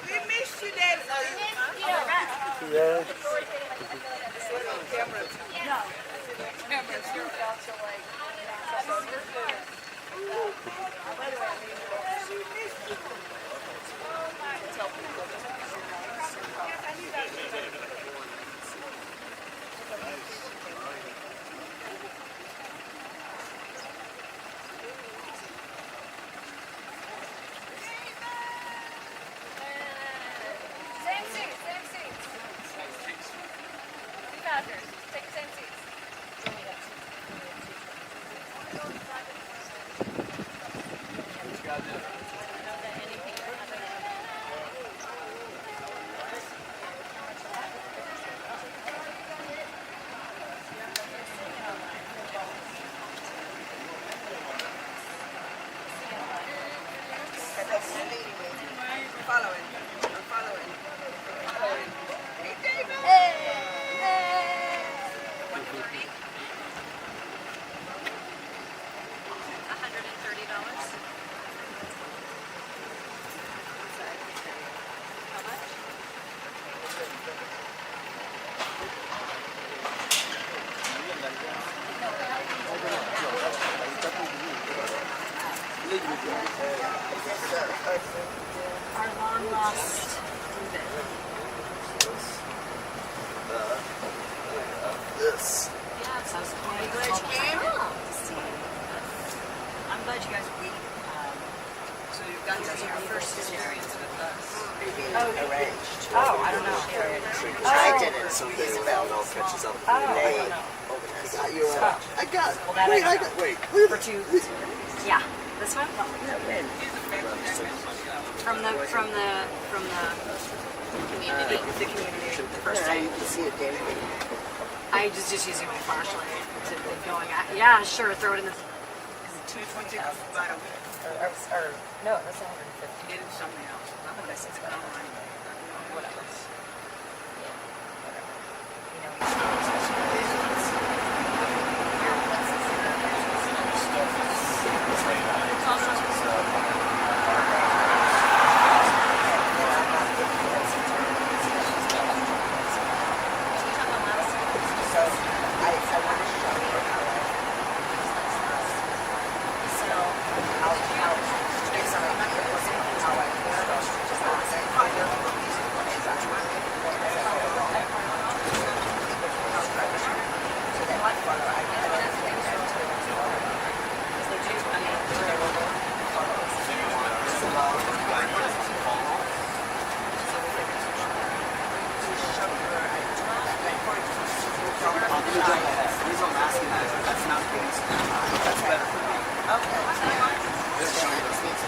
We missed you, Dad. Yeah. Our long lost This. yeah, so are you glad you came? I'm glad you guys waited. So you've got your first experience with us. Arranged. Oh, I don't know. I did it, so Isabel catches up. They got your. I got. Well, that Wait, I I got. Wait. For two. Yeah, this one. From the community. The community. The first time you can see it, David. I was just using my flashlight to going. Yeah, sure. Throw it in the. 220 bottom. Or no, that's 150. It is something else. Not what I said, but online. Whatever.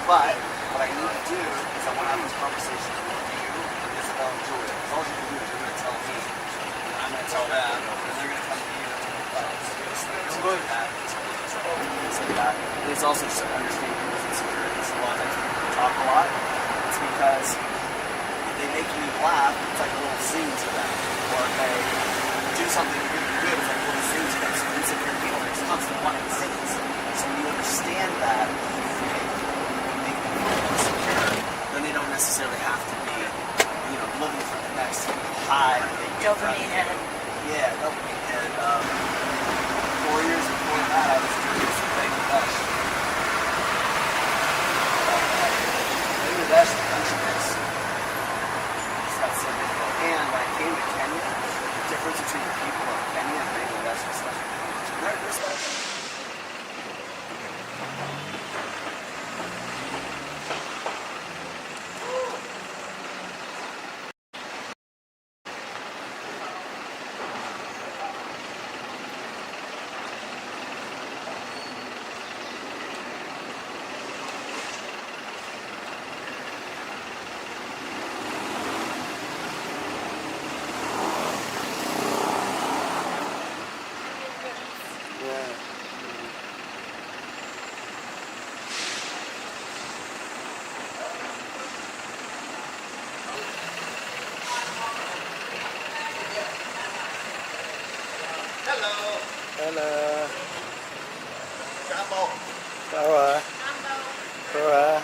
But what I need to do is I want to have this conversation with you and Isabel and Julia. All you can do is you're going to tell me, and I'm going to tell them, and they're going to come to you and tell me. I'm going to that. And it's also just understanding those insecurities. A lot of times people talk a lot. It's because if they make me laugh, it's like a little sing to them. Or if they do something really good, it's like a little sing to them. So insecure people are just constantly wanting to sing. So when you understand that, then they don't necessarily have to be, looking for the next high. Dopamine head. Yeah, dopamine head. 4 years before that, I was curious in Bangladesh. Bangladesh, the country is that's so difficult. And when I came to Kenya, the difference between the people of Kenya and Bangladesh was like, there's Power. Power.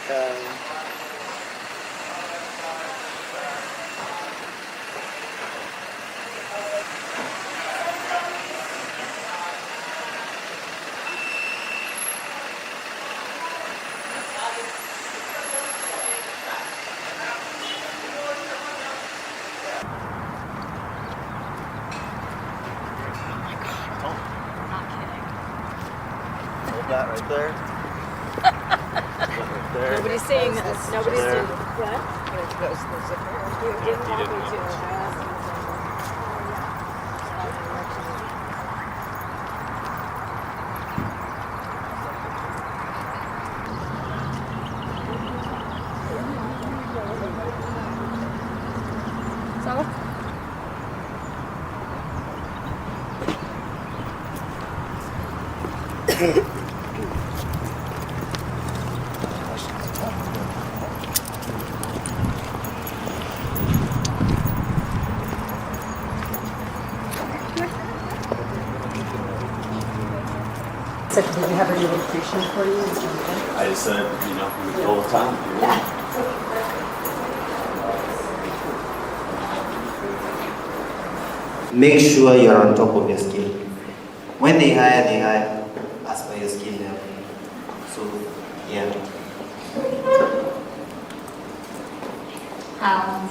Welcome. Hold that right there. Right there. Nobody's seeing this. Nobody's There. seeing what? You didn't want me to. I asked him So did you have any location for you? I said, all the time. Make sure you're on top of your skill. When they hire as per your skill level. So, yeah.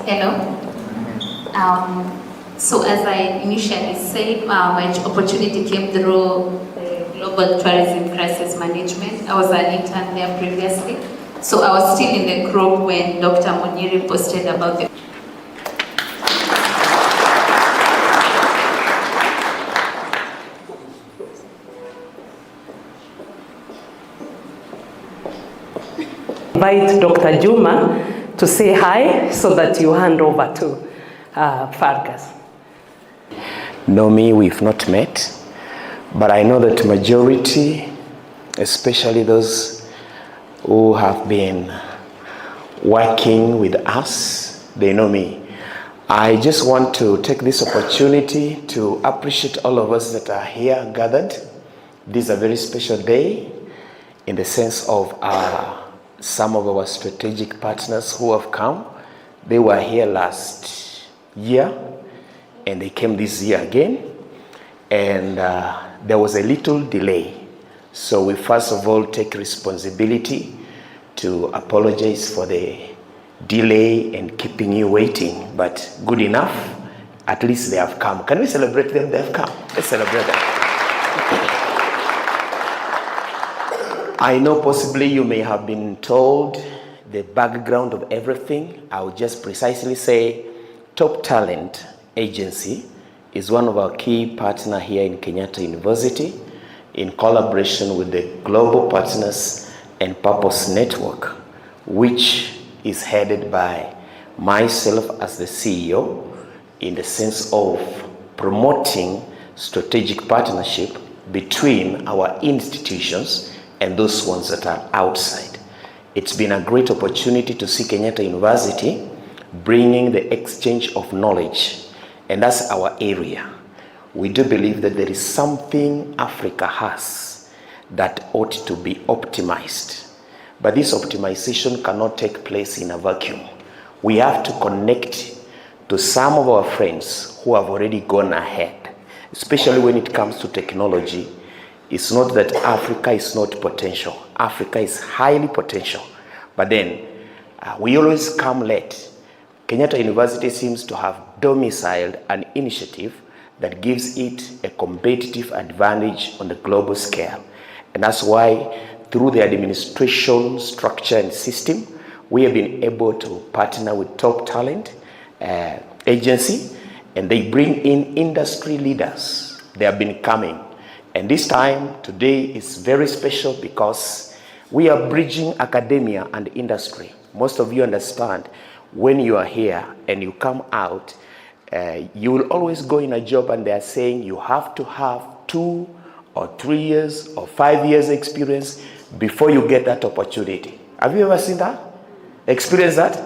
Hello. So as I initially said, my opportunity came through the Global Tourism Crisis Management. I was an intern there previously. So I was still in the group when Dr. Munyiri posted about the Invite Dr. Juma to say hi so that you hand over to Farkas. Know me, we've not met, but I know that majority, especially those who have been working with us, they know me. I just want to take this opportunity to appreciate all of us that are here gathered. This is a very special day in the sense of some of our strategic partners who have come. They were here last year and they came this year again, and there was a little delay. So we first of all take responsibility to apologize for the delay and keeping you waiting, but good enough, at least they have come. Can we celebrate them? They have come. Let's celebrate them. I know possibly you may have been told the background of everything. I would just precisely say Top Talent Agency is one of our key partners here in Kenyatta University in collaboration with the Global Partners and Purpose Network, which is headed by myself as the CEO in the sense of promoting strategic partnership between our institutions and those ones that are outside. It's been a great opportunity to see Kenyatta University bringing the exchange of knowledge, and that's our area. We do believe that there is something Africa has that ought to be optimized, but this optimization cannot take place in a vacuum. We have to connect to some of our friends who have already gone ahead, especially when it comes to technology. It's not that Africa is not potential. Africa is highly potential. But then, we always come late. Kenyatta University seems to have domiciled an initiative that gives it a competitive advantage on the global scale. And that's why, through the administration structure and system, we have been able to partner with Top Talent Agency, and they bring in industry leaders. They have been coming. And this time, today, is very special because we are bridging academia and industry. Most of you understand when you are here and you come out, you will always go in a job and they are saying you have to have 2 or 3 years or 5 years experience before you get that opportunity. Have you ever seen that? Experienced that?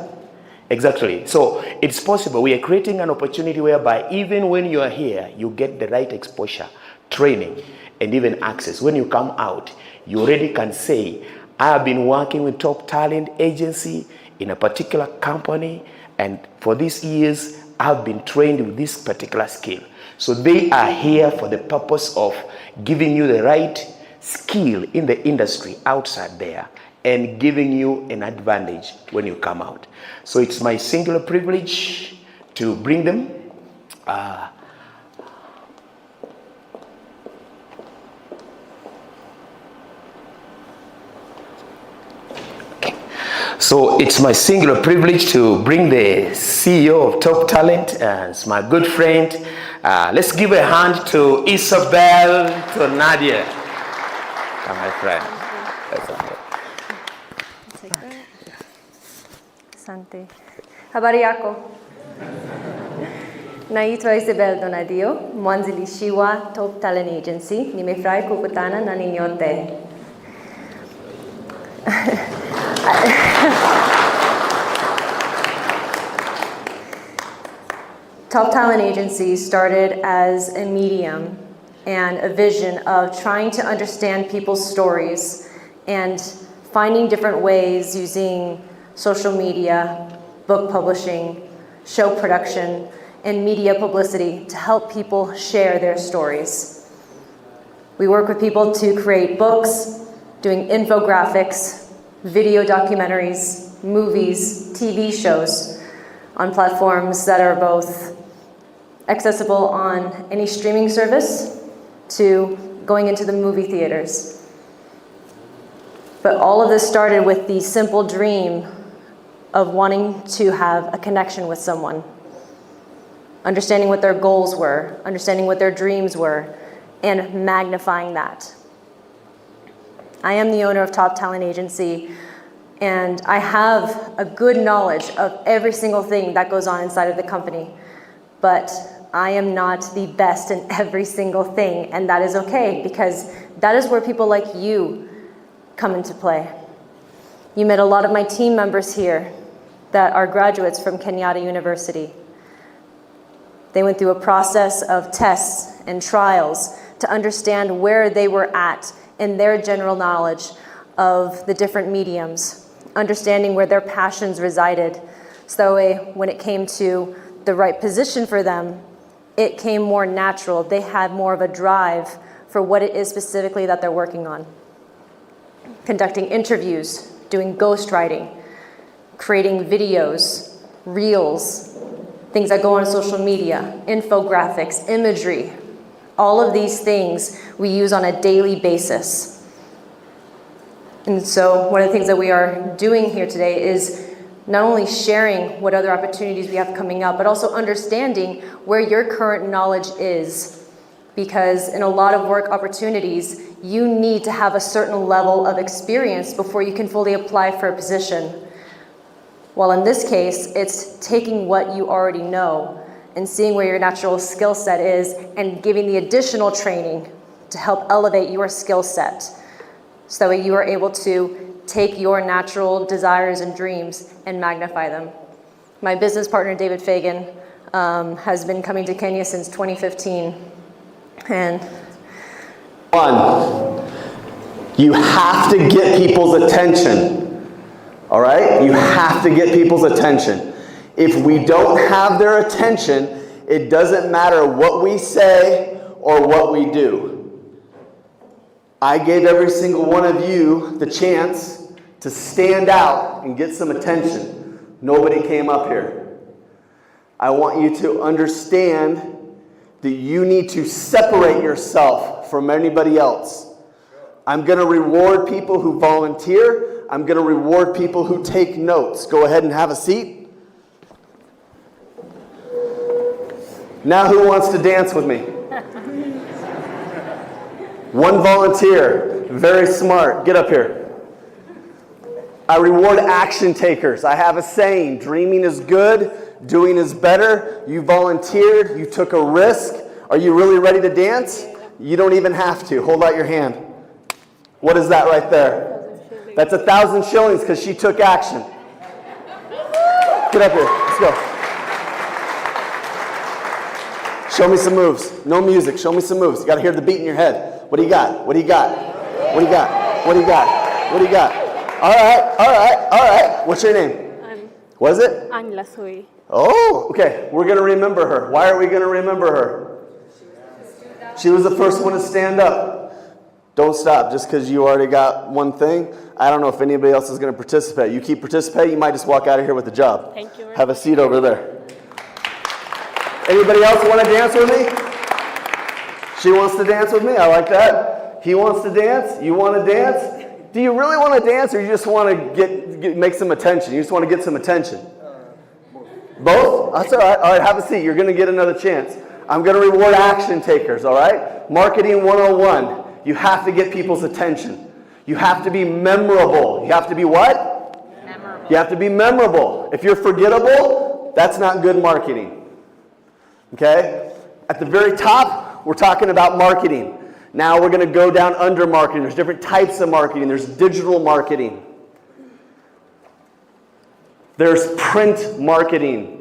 Exactly. So it's possible. We are creating an opportunity whereby even when you are here, you get the right exposure, training, and even access. When you come out, you already can say, I have been working with top talent agency in a particular company, and for these years, I've been trained with this particular skill. So they are here for the purpose of giving you the right skill in the industry outside there and giving you an advantage when you come out. So it's my singular privilege to bring them. So it's my singular privilege to bring the CEO of Top Talent, and it's my good friend. Let's give a hand to Isabel, to Nadia. Come, my friend. Asante. Habari yako? Naitwa Isabel Donadio, mwanzilishi wa Top Talent Agency. Nimefurahi kukutana na ninyi nyote. Top Talent Agency started as a medium and a vision of trying to understand people's stories and finding different ways using social media, book publishing, show production, and media publicity to help people share their stories. We work with people to create books, doing infographics, video documentaries, movies, TV shows on platforms that are both accessible on any streaming service to going into the movie theaters. But all of this started with the simple dream of wanting to have a connection with someone, understanding what their goals were, understanding what their dreams were, and magnifying that. I am the owner of Top Talent Agency, and I have a good knowledge of every single thing that goes on inside of the company, but I am not the best in every single thing, and that is okay, because that is where people like you come into play. You met a lot of my team members here that are graduates from Kenyatta University. They went through a process of tests and trials to understand where they were at in their general knowledge of the different mediums, understanding where their passions resided. So when it came to the right position for them, it came more natural. They had more of a drive for what it is specifically that they're working on. Conducting interviews, doing ghostwriting, creating videos, reels, things that go on social media, infographics, imagery. All of these things we use on a daily basis. And so one of the things that we are doing here today is not only sharing what other opportunities we have coming up, but also understanding where your current knowledge is. Because in a lot of work opportunities, you need to have a certain level of experience before you can fully apply for a position. While in this case, it's taking what you already know and seeing where your natural skill set is and giving the additional training to help elevate your skill set so that you are able to take your natural desires and dreams and magnify them. My business partner, David Fagan, has been coming to Kenya since 2015. And you have to get people's attention. All right? You have to get people's attention. If we don't have their attention, it doesn't matter what we say or what we do. I gave every single one of you the chance to stand out and get some attention. Nobody came up here. I want you to understand that you need to separate yourself from anybody else. I'm going to reward people who volunteer. I'm going to reward people who take notes. Go ahead and have a seat. Now who wants to dance with me? One volunteer. Very smart. Get up here. I reward action takers. I have a saying, dreaming is good, doing is better. You volunteered, you took a risk. Are you really ready to dance? You don't even have to. Hold out your hand. What is that right there? That's 1,000 shillings because she took action. Get up here. Let's go. Show me some moves. No music. Show me some moves. You got to hear the beat in your head. What do you got? What do you got? What do you got? What do you got? What do you got? All right. All right. All right. What's your name? What is it? Angela Sui. Oh, okay. We're going to remember her. Why are we going to remember her? She was the first one to stand up. Don't stop just because you already got one thing. I don't know if anybody else is going to participate. You keep participating, you might just walk out of here with a job. Thank you. Have a seat over there. Anybody else want to dance with me? She wants to dance with me. I like that. He wants to dance. You want to dance? Do you really want to dance, or you just want to make some attention? You just want to get some attention? Both? That's all right. All right, have a seat. You're going to get another chance. I'm going to reward action takers, all right? Marketing 101. You have to get people's attention. You have to be memorable. You have to be what? Memorable. You have to be memorable. If you're forgettable, that's not good marketing. Okay? At the very top, we're talking about marketing. Now we're going to go down under marketing. There's different types of marketing. There's digital marketing. There's print marketing.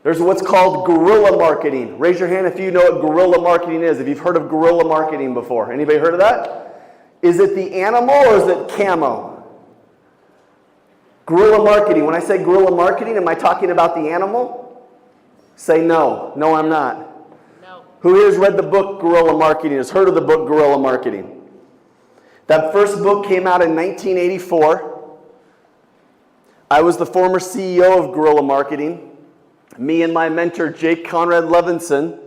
There's what's called guerrilla marketing. Raise your hand if you know what guerrilla marketing is, if you've heard of guerrilla marketing before. Anybody heard of that? Is it the animal or is it camo? Guerrilla marketing. When I say guerrilla marketing, am I talking about the animal? Say no. No, I'm not. No. Who here has read the book Guerrilla Marketing, has heard of the book Guerrilla Marketing? That first book came out in 1984. I was the former CEO of Guerrilla Marketing. Me and my mentor, Jake Conrad Levinson,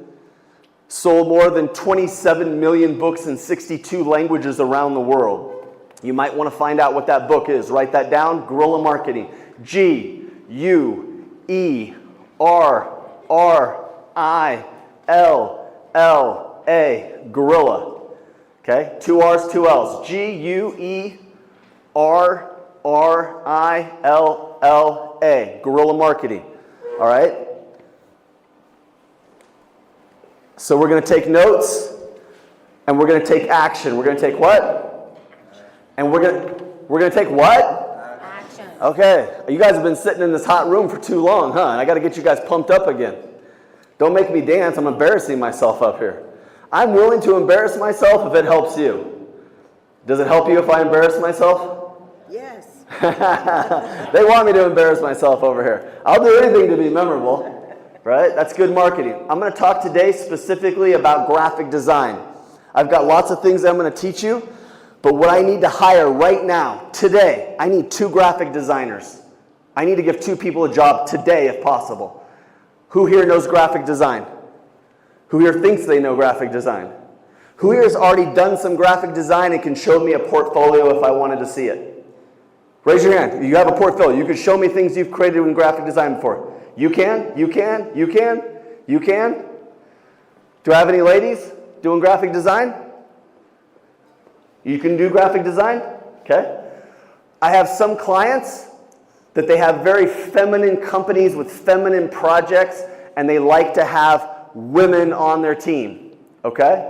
sold more than 27 million books in 62 languages around the world. You might want to find out what that book is. Write that down, Guerrilla Marketing. G-U-E-R-R-I-L-L-A, Guerrilla. Okay, 2 R's, 2 L's. G-U-E-R-R-I-L-L-A, Guerrilla Marketing. All right? So we're going to take notes, and we're going to take action. We're going to take what? And we're going to take what? Action. Okay. You guys have been sitting in this hot room for too long, huh? And I got to get you guys pumped up again. Don't make me dance. I'm embarrassing myself up here. I'm willing to embarrass myself if it helps you. Does it help you if I embarrass myself? Yes. They want me to embarrass myself over here. I'll do anything to be memorable, right? That's good marketing. I'm going to talk today specifically about graphic design. I've got lots of things I'm going to teach you, but what I need to hire right now, today, I need 2 graphic designers. I need to give 2 people a job today if possible. Who here knows graphic design? Who here thinks they know graphic design? Who here has already done some graphic design and can show me a portfolio if I wanted to see it? Raise your hand. You have a portfolio. You can show me things you've created in graphic design before. You can? You can? You can? You can? Do I have any ladies doing graphic design? You can do graphic design? Okay. I have some clients that they have very feminine companies with feminine projects, and they like to have women on their team. Okay?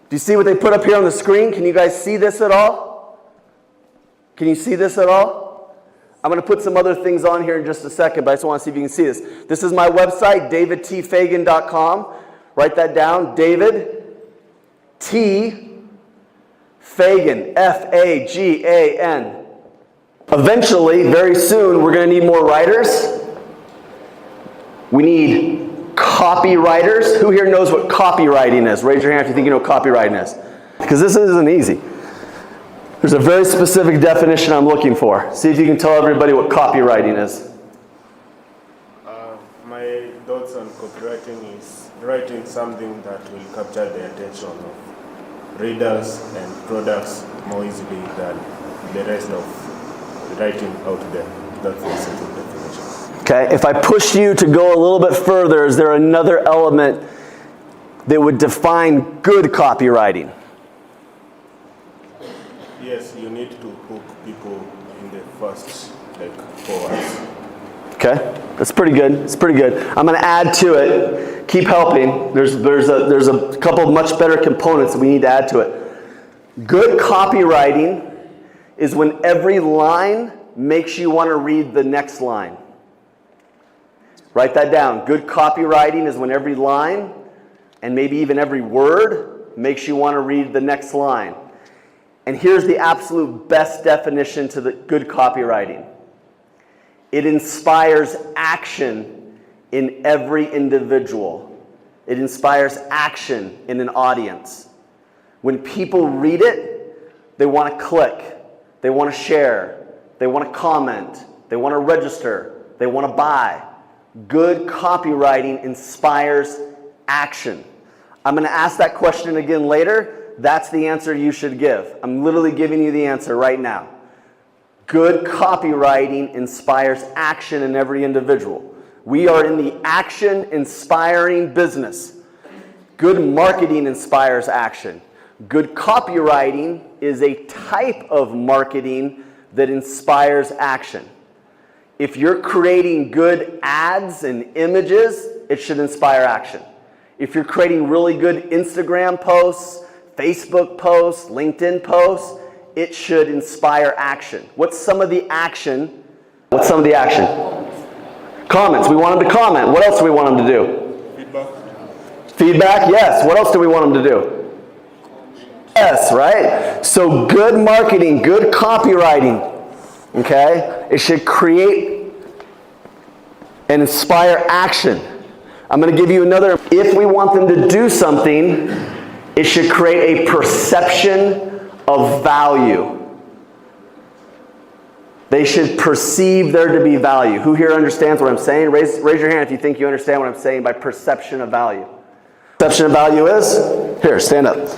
Do you see what they put up here on the screen? Can you guys see this at all? Can you see this at all? I'm going to put some other things on here in just a second, but I just want to see if you can see this. This is my website, davidtfagan.com. Write that down, David T. Fagan, F-A-G-A-N. Eventually, very soon, we're going to need more writers. We need copywriters. Who here knows what copywriting is? Raise your hand if you think you know what copywriting is. Because this isn't easy. There's a very specific definition I'm looking for. See if you can tell everybody what copywriting is. My thoughts on copywriting is writing something that will capture the attention of readers and products more easily than the rest of the writing out there. That's the simple definition. Okay, if I push you to go a little bit further, is there another element that would define good copywriting? Yes, you need to hook people in the first 4 hours. Okay, that's pretty good. It's pretty good. I'm going to add to it. Keep helping. There's a couple of much better components that we need to add to it. Good copywriting is when every line makes you want to read the next line. Write that down. Good copywriting is when every line, and maybe even every word, makes you want to read the next line. And here's the absolute best definition to the good copywriting. It inspires action in every individual. It inspires action in an audience. When people read it, they want to click, they want to share, they want to comment, they want to register, they want to buy. Good copywriting inspires action. I'm going to ask that question again later. That's the answer you should give. I'm literally giving you the answer right now. Good copywriting inspires action in every individual. We are in the action-inspiring business. Good marketing inspires action. Good copywriting is a type of marketing that inspires action. If you're creating good ads and images, it should inspire action. If you're creating really good Instagram posts, Facebook posts, LinkedIn posts, it should inspire action. What's some of the action? What's some of the action? Comments. We want them to comment. What else do we want them to do? Feedback. Feedback, yes. What else do we want them to do? Yes, right? So good marketing, good copywriting, okay? It should create and inspire action. I'm going to give you another. If we want them to do something, it should create a perception of value. They should perceive there to be value. Who here understands what I'm saying? Raise your hand if you think you understand what I'm saying by perception of value. Perception of value is? Here, stand up.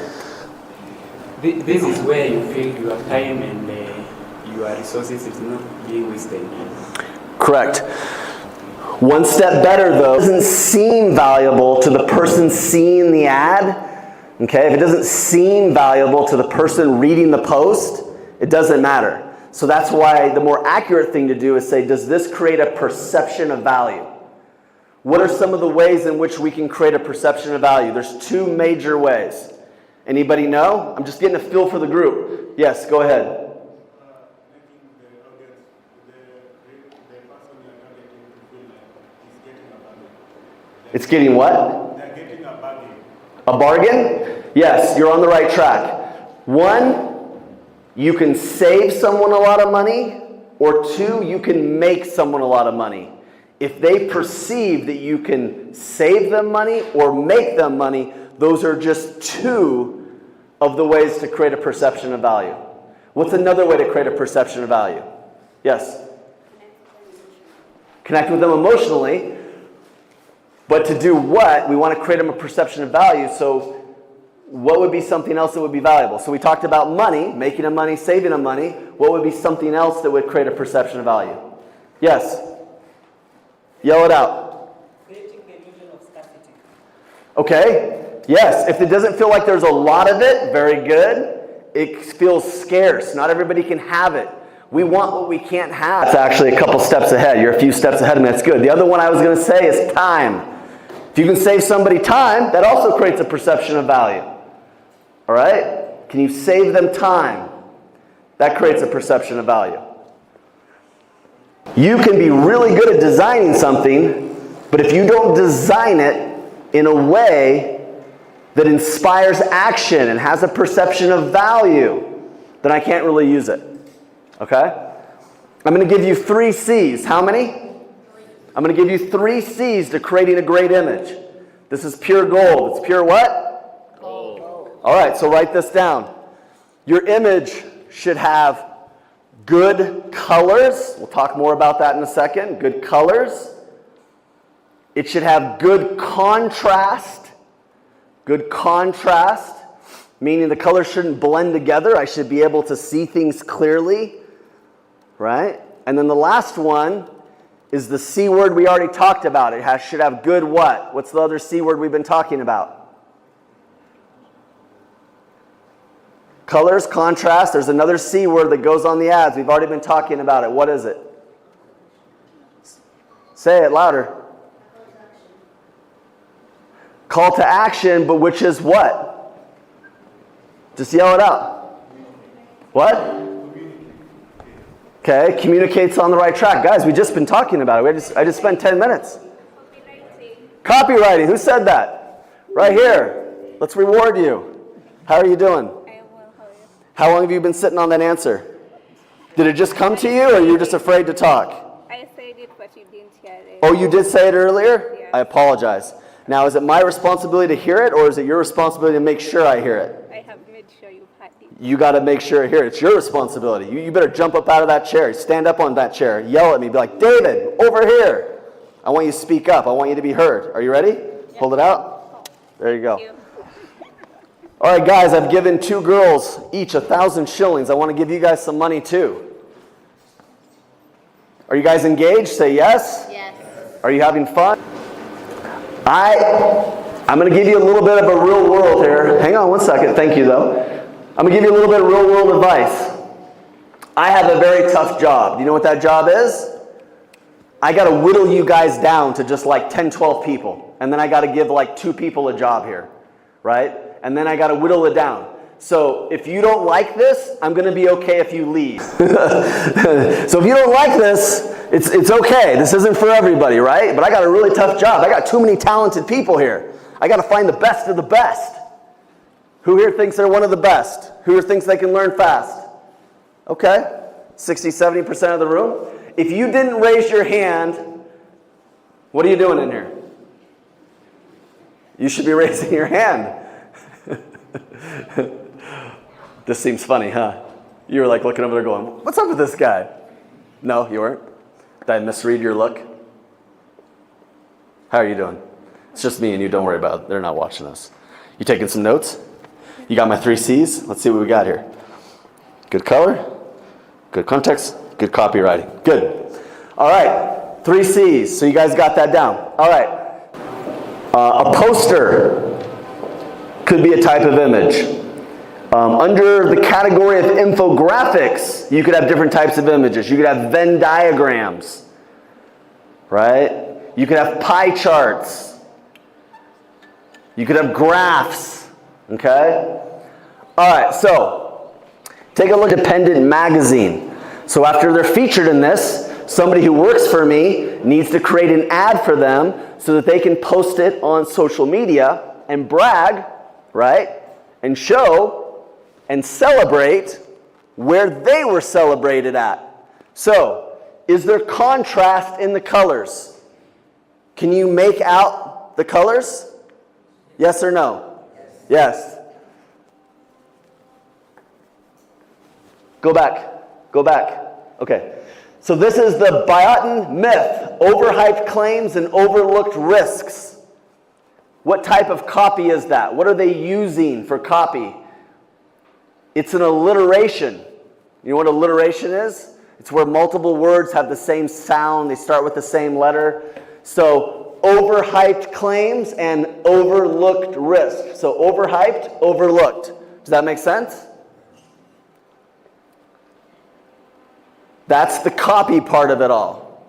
This is where you feel your time and your resources is not being wasted. Correct. One step better though, it doesn't seem valuable to the person seeing the ad. Okay, if it doesn't seem valuable to the person reading the post, it doesn't matter. So that's why the more accurate thing to do is say, does this create a perception of value? What are some of the ways in which we can create a perception of value? There's two major ways. Anybody know? I'm just getting a feel for the group. Yes, go ahead. It's getting what? They're getting a bargain. A bargain? Yes, you're on the right track. One, you can save someone a lot of money, or two, you can make someone a lot of money. If they perceive that you can save them money or make them money, those are just two of the ways to create a perception of value. What's another way to create a perception of value? Yes? Connect with them emotionally. But to do what? We want to create them a perception of value. So what would be something else that would be valuable? So we talked about money, making them money, saving them money. What would be something else that would create a perception of value? Yes? Yell it out. Creating the illusion of scarcity. Okay. Yes. If it doesn't feel like there's a lot of it, very good. It feels scarce. Not everybody can have it. We want what we can't have. That's actually a couple steps ahead. You're a few steps ahead of me. That's good. The other one I was going to say is time. If you can save somebody time, that also creates a perception of value. All right? Can you save them time? That creates a perception of value. You can be really good at designing something, but if you don't design it in a way that inspires action and has a perception of value, then I can't really use it. Okay? I'm going to give you 3 C's. How many? I'm going to give you 3 C's to creating a great image. This is pure gold. It's pure what? Gold. All right, so write this down. Your image should have good colors. We'll talk more about that in a second. Good colors. It should have good contrast. Good contrast, meaning the colors shouldn't blend together. I should be able to see things clearly. Right? And then the last one is the C word we already talked about. It should have good what? What's the other C word we've been talking about? Colors, contrast. There's another C word that goes on the ads. We've already been talking about it. What is it? Say it louder. Call to action, but which is what? Just yell it out. What? Okay, communicates on the right track. Guys, we've just been talking about it. I just spent 10 minutes. Copywriting. Who said that? Right here. Let's reward you. How are you doing? I am well. How are you? How long have you been sitting on that answer? Did it just come to you, or are you just afraid to talk? I said it, but you didn't hear it. Oh, you did say it earlier? Yeah. I apologize. Now, is it my responsibility to hear it, or is it your responsibility to make sure I hear it? I have made sure you've heard it. You got to make sure I hear it. It's your responsibility. You better jump up out of that chair. Stand up on that chair. Yell at me. Be like, David, over here. I want you to speak up. I want you to be heard. Are you ready? Yeah. Hold it out. There you go. All right, guys, I've given 2 girls each 1,000 shillings. I want to give you guys some money, too. Are you guys engaged? Say yes. Yes. Are you having fun? I'm going to give you a little bit of a real world here. Hang on one second. Thank you, though. I'm going to give you a little bit of real world advice. I have a very tough job. Do you know what that job is? I got to whittle you guys down to just like 10, 12 people. And then I got to give like 2 people a job here. Right? And then I got to whittle it down. So if you don't like this, I'm going to be okay if you leave. So if you don't like this, it's okay. This isn't for everybody, right? But I got a really tough job. I got too many talented people here. I got to find the best of the best. Who here thinks they're one of the best? Who here thinks they can learn fast? Okay. 60, 70% of the room. If you didn't raise your hand, what are you doing in here? You should be raising your hand. This seems funny, huh? You were like looking over there going, what's up with this guy? No, you weren't? Did I misread your look? How are you doing? It's just me and you, don't worry about it. They're not watching us. You taking some notes? You got my 3 C's? Let's see what we got here. Good color, good context, good copywriting. Good. All right, 3 C's. So you guys got that down. All right. A poster could be a type of image. Under the category of infographics, you could have different types of images. You could have Venn diagrams, right? You could have pie charts. You could have graphs, okay? All right, so take a look at Independent Magazine. So after they're featured in this, somebody who works for me needs to create an ad for them so that they can post it on social media and brag, right? And show and celebrate where they were celebrated at. So, is there contrast in the colors? Can you make out the colors? Yes or no? Yes. Go back. Go back. Okay. So this is the Bayatan myth. Overhyped claims and overlooked risks. What type of copy is that? What are they using for copy? It's an alliteration. You know what alliteration is? It's where multiple words have the same sound. They start with the same letter. So overhyped claims and overlooked risk. So overhyped, overlooked. Does that make sense? That's the copy part of it all.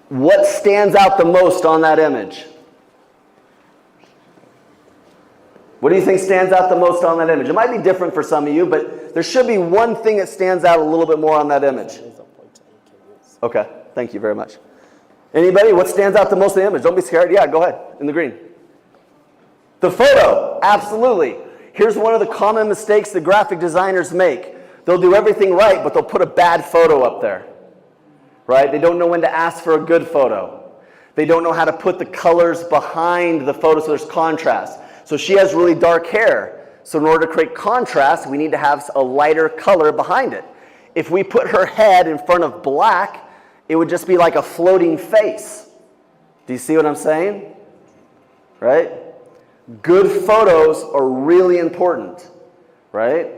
What stands out the most on that image? What do you think stands out the most on that image? It might be different for some of you, but there should be one thing that stands out a little bit more on that image. Okay, thank you very much. Anybody? What stands out the most in the image? Don't be scared. Yeah, go ahead, in the green. The photo, absolutely. Here's one of the common mistakes that graphic designers make. They'll do everything right, but they'll put a bad photo up there. Right? They don't know when to ask for a good photo. They don't know how to put the colors behind the photo so there's contrast. So she has really dark hair. So in order to create contrast, we need to have a lighter color behind it. If we put her head in front of black, it would just be like a floating face. Do you see what I'm saying? Right? Good photos are really important. Right?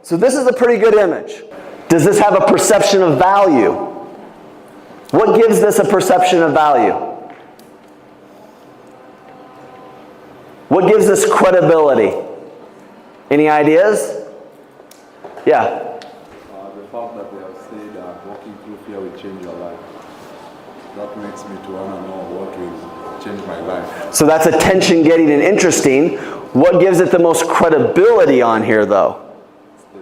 So this is a pretty good image. Does this have a perception of value? What gives this a perception of value? What gives this credibility? Any ideas? Yeah. The fact that they have said walking through fear will change your life. That makes me to want to know what will change my life. So that's attention getting and interesting. What gives it the most credibility on here though? It's the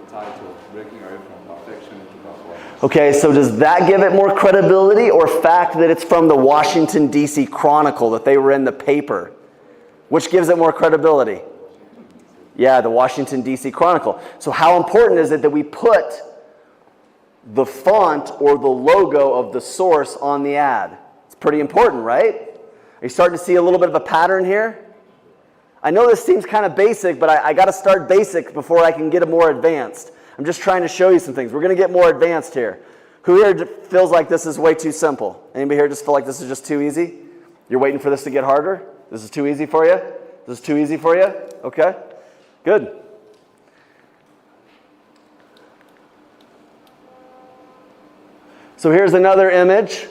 Okay, so does that give it more credibility, or fact that it's from the Washington, D.C. Chronicle, that they were in the paper? Which gives it more credibility? Yeah, the Washington, D.C. Chronicle. So how important is it that we put the font or the logo of the source on the ad? It's pretty important, right? Are you starting to see a little bit of a pattern here? I know this seems kind of basic, but I got to start basic before I can get more advanced. I'm just trying to show you some things. We're going to get more advanced here. Who here feels like this is way too simple? Anybody here just feel like this is just too easy? You're waiting for this to get harder? This is too easy for you? This is too easy for you? Okay, good. So here's another image.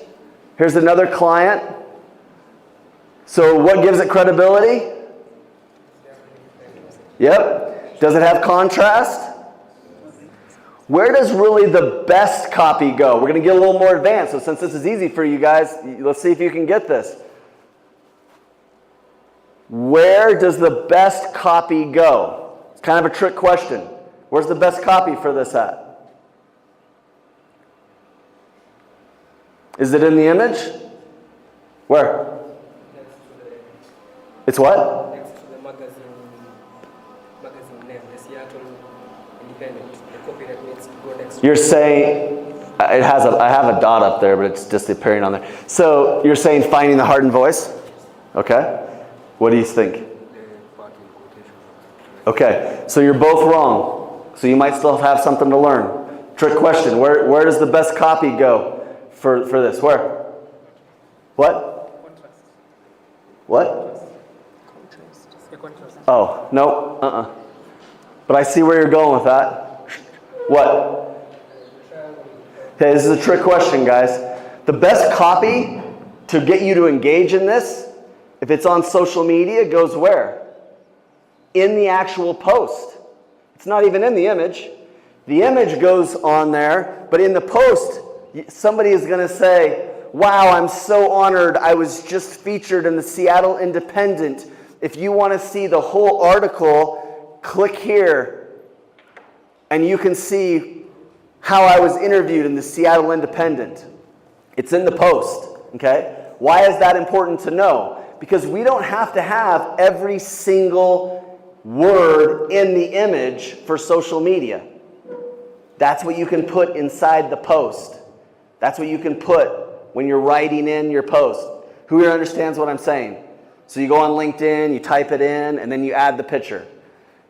Here's another client. So what gives it credibility? Yep. Does it have contrast? Where does really the best copy go? We're going to get a little more advanced. So since this is easy for you guys, let's see if you can get this. Where does the best copy go? It's kind of a trick question. Where's the best copy for this at? Is it in the image? Where? It's what? Next to the magazine name, the Seattle Independent. The copy that needs to go next to You're saying, I have a dot up there, but it's just appearing on there. So you're saying finding the hardened voice? Okay. What do you think? Okay, so you're both wrong. So you might still have something to learn. Trick question, where does the best copy go for this? Where? What? What? Oh, no, But I see where you're going with that. What? Okay, this is a trick question, guys. The best copy to get you to engage in this, if it's on social media, goes where? In the actual post. It's not even in the image. The image goes on there, but in the post, somebody is going to say, wow, I'm so honored. I was just featured in the Seattle Independent. If you want to see the whole article, click here, and you can see how I was interviewed in the Seattle Independent. It's in the post, okay? Why is that important to know? Because we don't have to have every single word in the image for social media. That's what you can put inside the post. That's what you can put when you're writing in your post. Who here understands what I'm saying? So you go on LinkedIn, you type it in, and then you add the picture.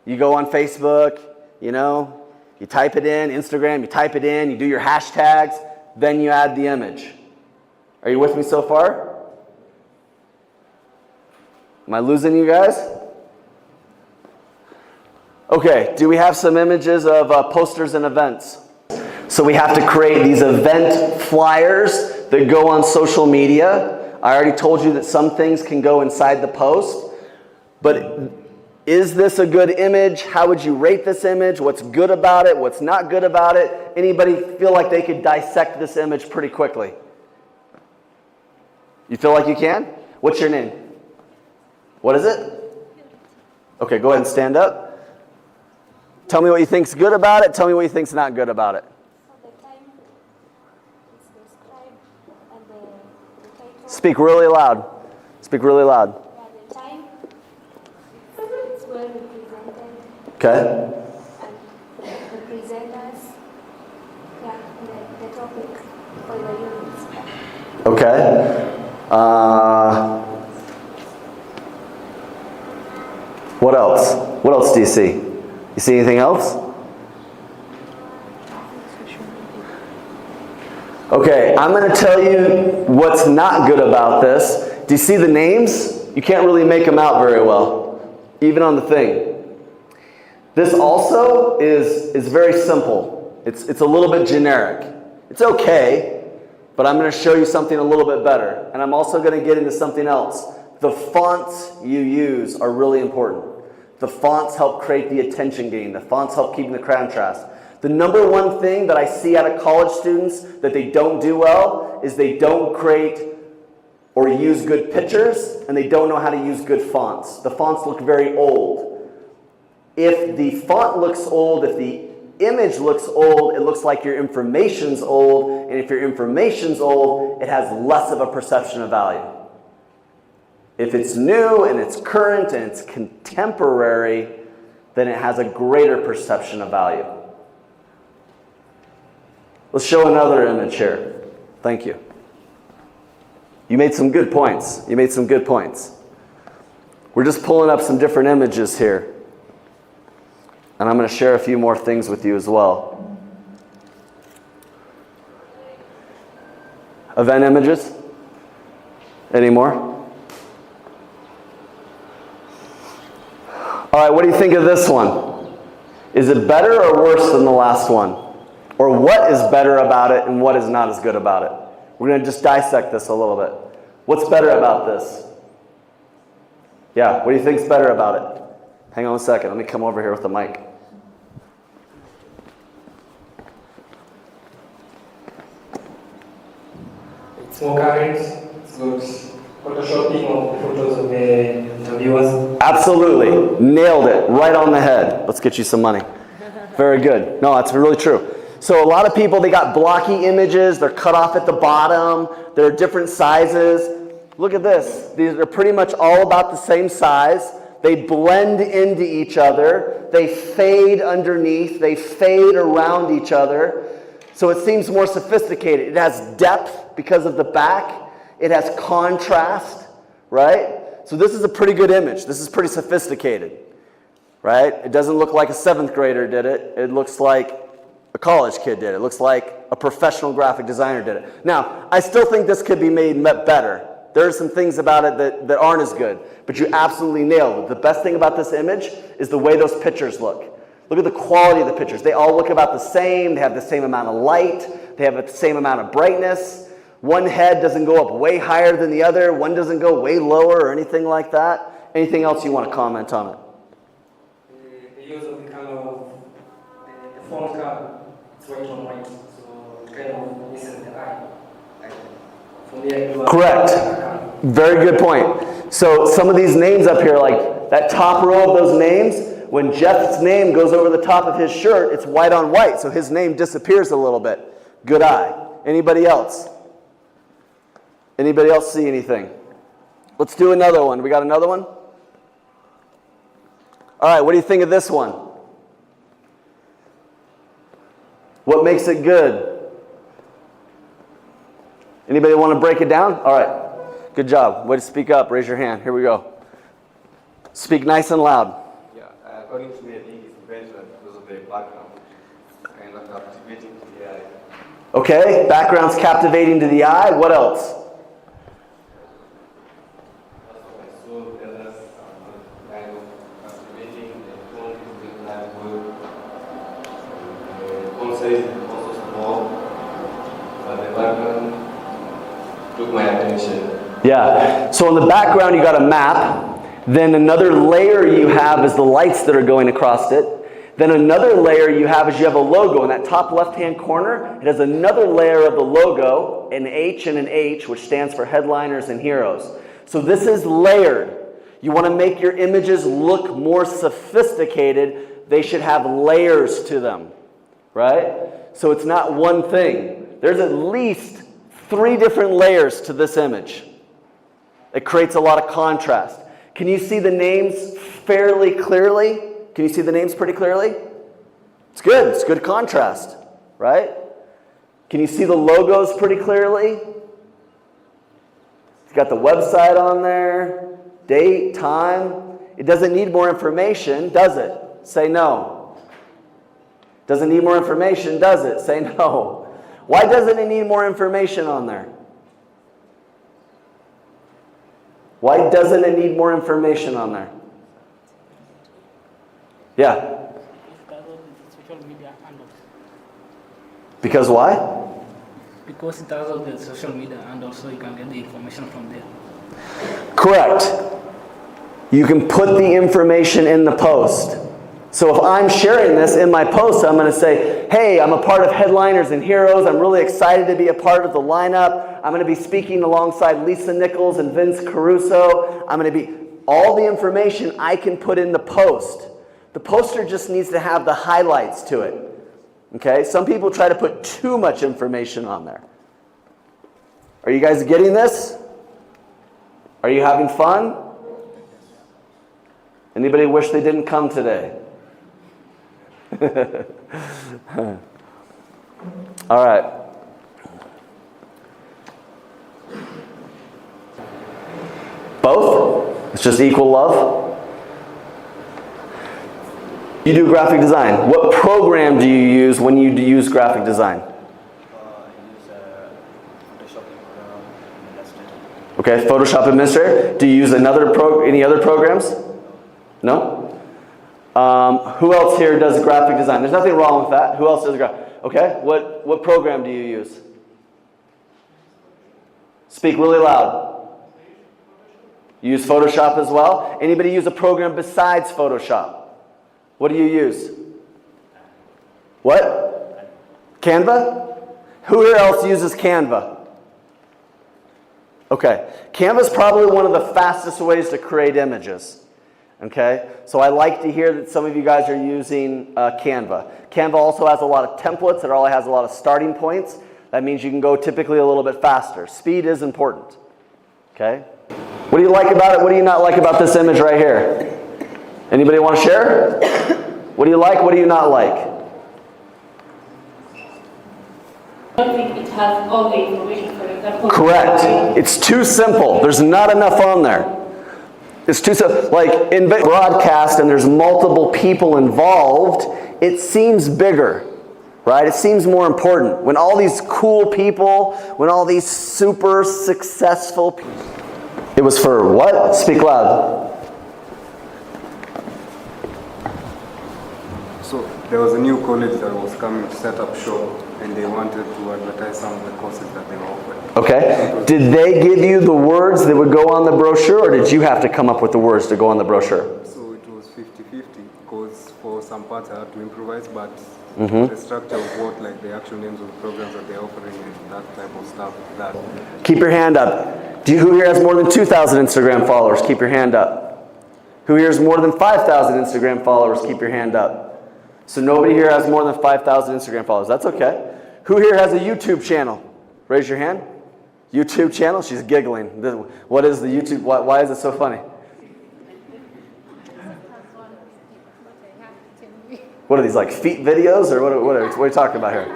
You go on Facebook, you type it in, Instagram, you type it in, you do your hashtags, then you add the image. Are you with me so far? Am I losing you guys? Okay, do we have some images of posters and events? So we have to create these event flyers that go on social media. I already told you that some things can go inside the post. But is this a good image? How would you rate this image? What's good about it? What's not good about it? Anybody feel like they could dissect this image pretty quickly? You feel like you can? What's your name? What is it? Okay, go ahead and stand up. Tell me what you think's good about it. Tell me what you think's not good about it. Speak really loud. Speak really loud. The time is well represented. Okay. And the presenters, the topic for the units. Okay. What else? What else do you see? You see anything else? Okay, I'm going to tell you what's not good about this. Do you see the names? You can't really make them out very well, even on the thing. This also is very simple. It's a little bit generic. It's okay, but I'm going to show you something a little bit better. And I'm also going to get into something else. The fonts you use are really important. The fonts help create the attention gain. The fonts help keep the contrast. The number one thing that I see out of college students that they don't do well is they don't create or use good pictures, and they don't know how to use good fonts. The fonts look very old. If the font looks old, if the image looks old, it looks like your information's old, and if your information's old, it has less of a perception of value. If it's new and it's current and it's contemporary, then it has a greater perception of value. Let's show another image here. Thank you. You made some good points. You made some good points. We're just pulling up some different images here. And I'm going to share a few more things with you as well. Event images? Any more? All right, what do you think of this one? Is it better or worse than the last one? Or what is better about it and what is not as good about it? We're going to just dissect this a little bit. What's better about this? Yeah, what do you think's better about it? Hang on a second. Let me come over here with the mic. It's more current. It's good photoshopping of the photos of the interviewers. Absolutely. Nailed it. Right on the head. Let's get you some money. Very good. No, that's really true. So a lot of people, they got blocky images. They're cut off at the bottom. They're different sizes. Look at this. These are pretty much all about the same size. They blend into each other. They fade underneath. They fade around each other. So it seems more sophisticated. It has depth because of the back. It has contrast, right? So this is a pretty good image. This is pretty sophisticated, right? It doesn't look like a 7th grader did it. It looks like a college kid did it. It looks like a professional graphic designer did it. Now, I still think this could be made better. There are some things about it that aren't as good, but you absolutely nailed it. The best thing about this image is the way those pictures look. Look at the quality of the pictures. They all look about the same. They have the same amount of light. They have the same amount of brightness. One head doesn't go up way higher than the other. One doesn't go way lower or anything like that. Anything else you want to comment on it? The use of the color of the font color, it's white on white, so kind of misses the eye. For me, I do Correct. Very good point. So some of these names up here, like that top row of those names, when Jeff's name goes over the top of his shirt, it's white on white, so his name disappears a little bit. Good eye. Anybody else? Anybody else see anything? Let's do another one. We got another one? All right, what do you think of this one? What makes it good? Anybody want to break it down? All right, good job. Way to speak up. Raise your hand. Here we go. Speak nice and loud. Yeah, according to me, I think it's better because of the background. Kind of captivating to the eye. Okay, background's captivating to the eye. What else? Took my attention. Yeah, so in the background you got a map, then another layer you have is the lights that are going across it, then another layer you have is you have a logo. In that top left-hand corner, it has another layer of the logo, an H and an H, which stands for headliners and heroes. So this is layered. You want to make your images look more sophisticated, they should have layers to them, right? So it's not one thing. There's at least 3 different layers to this image. It creates a lot of contrast. Can you see the names fairly clearly? Can you see the names pretty clearly? It's good. It's good contrast, right? Can you see the logos pretty clearly? It's got the website on there, date, time. It doesn't need more information, does it? Say no. Doesn't need more information, does it? Say no. Why doesn't it need more information on there? Why doesn't it need more information on there? Yeah. Because why? Because it has all the social media and also you can get the information from there. Correct. You can put the information in the post. So if I'm sharing this in my post, I'm going to say, hey, I'm a part of Headliners and Heroes. I'm really excited to be a part of the lineup. I'm going to be speaking alongside Lisa Nichols and Vince Caruso. I'm going to be, all the information I can put in the post. The poster just needs to have the highlights to it. Okay? Some people try to put too much information on there. Are you guys getting this? Are you having fun? Anybody wish they didn't come today? All right. Both? It's just equal love? You do graphic design. What program do you use when you use graphic design? Okay, Photoshop Administrator. Do you use any other programs? No? Who else here does graphic design? There's nothing wrong with that. Who else does graphic? Okay, what program do you use? Speak really loud. You use Photoshop as well? Anybody use a program besides Photoshop? What do you use? What? Canva? Who here else uses Canva? Okay. Canva is probably one of the fastest ways to create images. Okay? So I like to hear that some of you guys are using Canva. Canva also has a lot of templates. It all has a lot of starting points. That means you can go typically a little bit faster. Speed is important. Okay? What do you like about it? What do you not like about this image right here? Anybody want to share? What do you like? What do you not like? I don't think it has all the information, for example. Correct. It's too simple. There's not enough on there. It's too simple. Like in broadcast and there's multiple people involved, it seems bigger, right? It seems more important. When all these cool people, when all these super successful people. It was for what? Speak loud. So there was a new college that was coming to set up shop, and they wanted to advertise some of the courses that they were offering. Okay. Did they give you the words that would go on the brochure, or did you have to come up with the words to go on the brochure? So it was 50-50, because for some parts I had to improvise, but Mm-hmm. the structure of what, like the actual names of the programs that they're offering and that type of stuff, that. Keep your hand up. Who here has more than 2,000 Instagram followers? Keep your hand up. Who here has more than 5,000 Instagram followers? Keep your hand up. So nobody here has more than 5,000 Instagram followers. That's okay. Who here has a YouTube channel? Raise your hand. YouTube channel? She's giggling. What is the YouTube? Why is it so funny? What are these, like feet videos? Or what are you talking about here?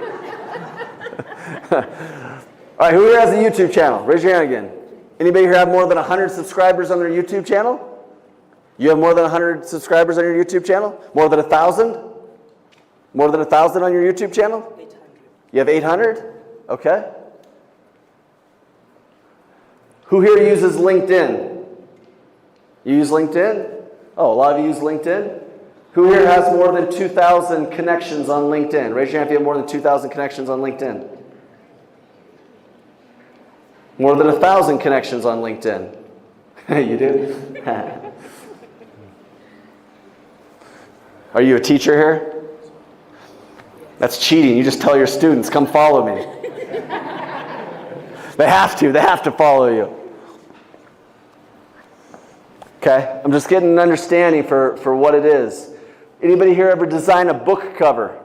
All right, who here has a YouTube channel? Raise your hand again. Anybody here have more than 100 subscribers on their YouTube channel? You have more than 100 subscribers on your YouTube channel? More than 1,000? More than 1,000 on your YouTube channel? 800. You have 800? Okay. Who here uses LinkedIn? You use LinkedIn? Oh, a lot of you use LinkedIn? Who here has more than 2,000 connections on LinkedIn? Raise your hand if you have more than 2,000 connections on LinkedIn. More than 1,000 connections on LinkedIn. You do? Are you a teacher here? That's cheating. You just tell your students, come follow me. They have to follow you. Okay, I'm just getting an understanding for what it is. Anybody here ever design a book cover?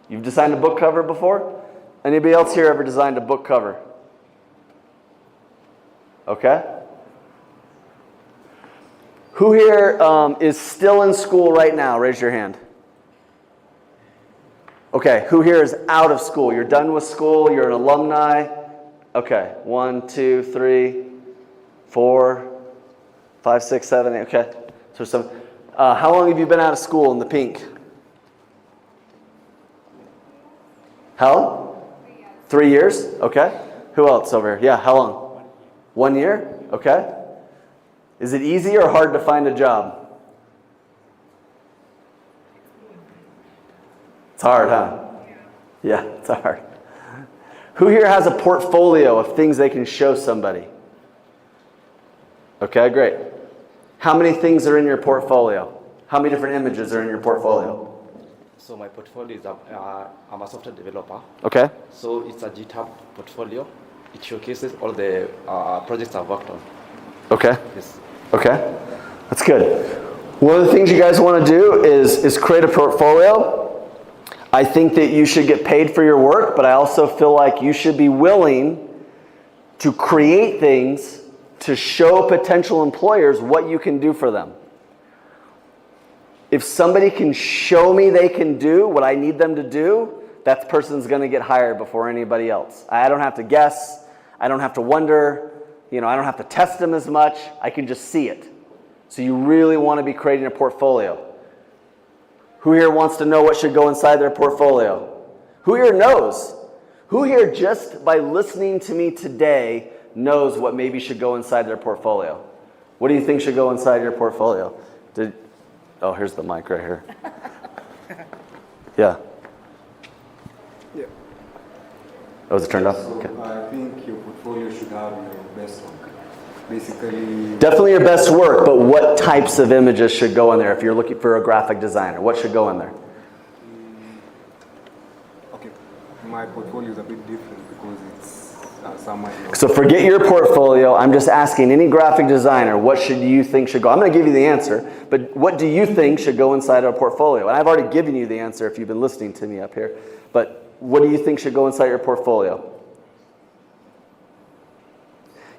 You've designed a book cover before? Anybody else here ever designed a book cover? Okay. Who here is still in school right now? Raise your hand. Okay, who here is out of school? You're done with school, you're an alumni. Okay, 1, 2, 3, 4, 5, 6, 7, 8. Okay. So some. How long have you been out of school in the pink? How long? 3 years. Okay. Who else over here? Yeah, how long? 1 year? Okay. Is it easy or hard to find a job? It's hard, huh? Yeah, it's hard. Who here has a portfolio of things they can show somebody? Okay, great. How many things are in your portfolio? How many different images are in your portfolio? So my portfolio is I'm a software developer. Okay. So it's a GitHub portfolio. It showcases all the projects I've worked on. Okay. Yes. Okay. That's good. One of the things you guys want to do is create a portfolio. I think that you should get paid for your work, but I also feel like you should be willing to create things to show potential employers what you can do for them. If somebody can show me they can do what I need them to do, that person's going to get hired before anybody else. I don't have to guess. I don't have to wonder. I don't have to test them as much. I can just see it. So you really want to be creating a portfolio. Who here wants to know what should go inside their portfolio? Who here knows? Who here, just by listening to me today, knows what maybe should go inside their portfolio? What do you think should go inside your portfolio? Oh, here's the mic right here. Yeah. Yeah. Oh, is it turned off? So Okay. I think your portfolio should have your best work. Basically, Definitely your best work, but what types of images should go in there if you're looking for a graphic designer? What should go in there? okay, my portfolio is a bit different because it's somewhat. So forget your portfolio. I'm just asking any graphic designer, what should you think should go? I'm going to give you the answer, but what do you think should go inside a portfolio? And I've already given you the answer if you've been listening to me up here. But what do you think should go inside your portfolio?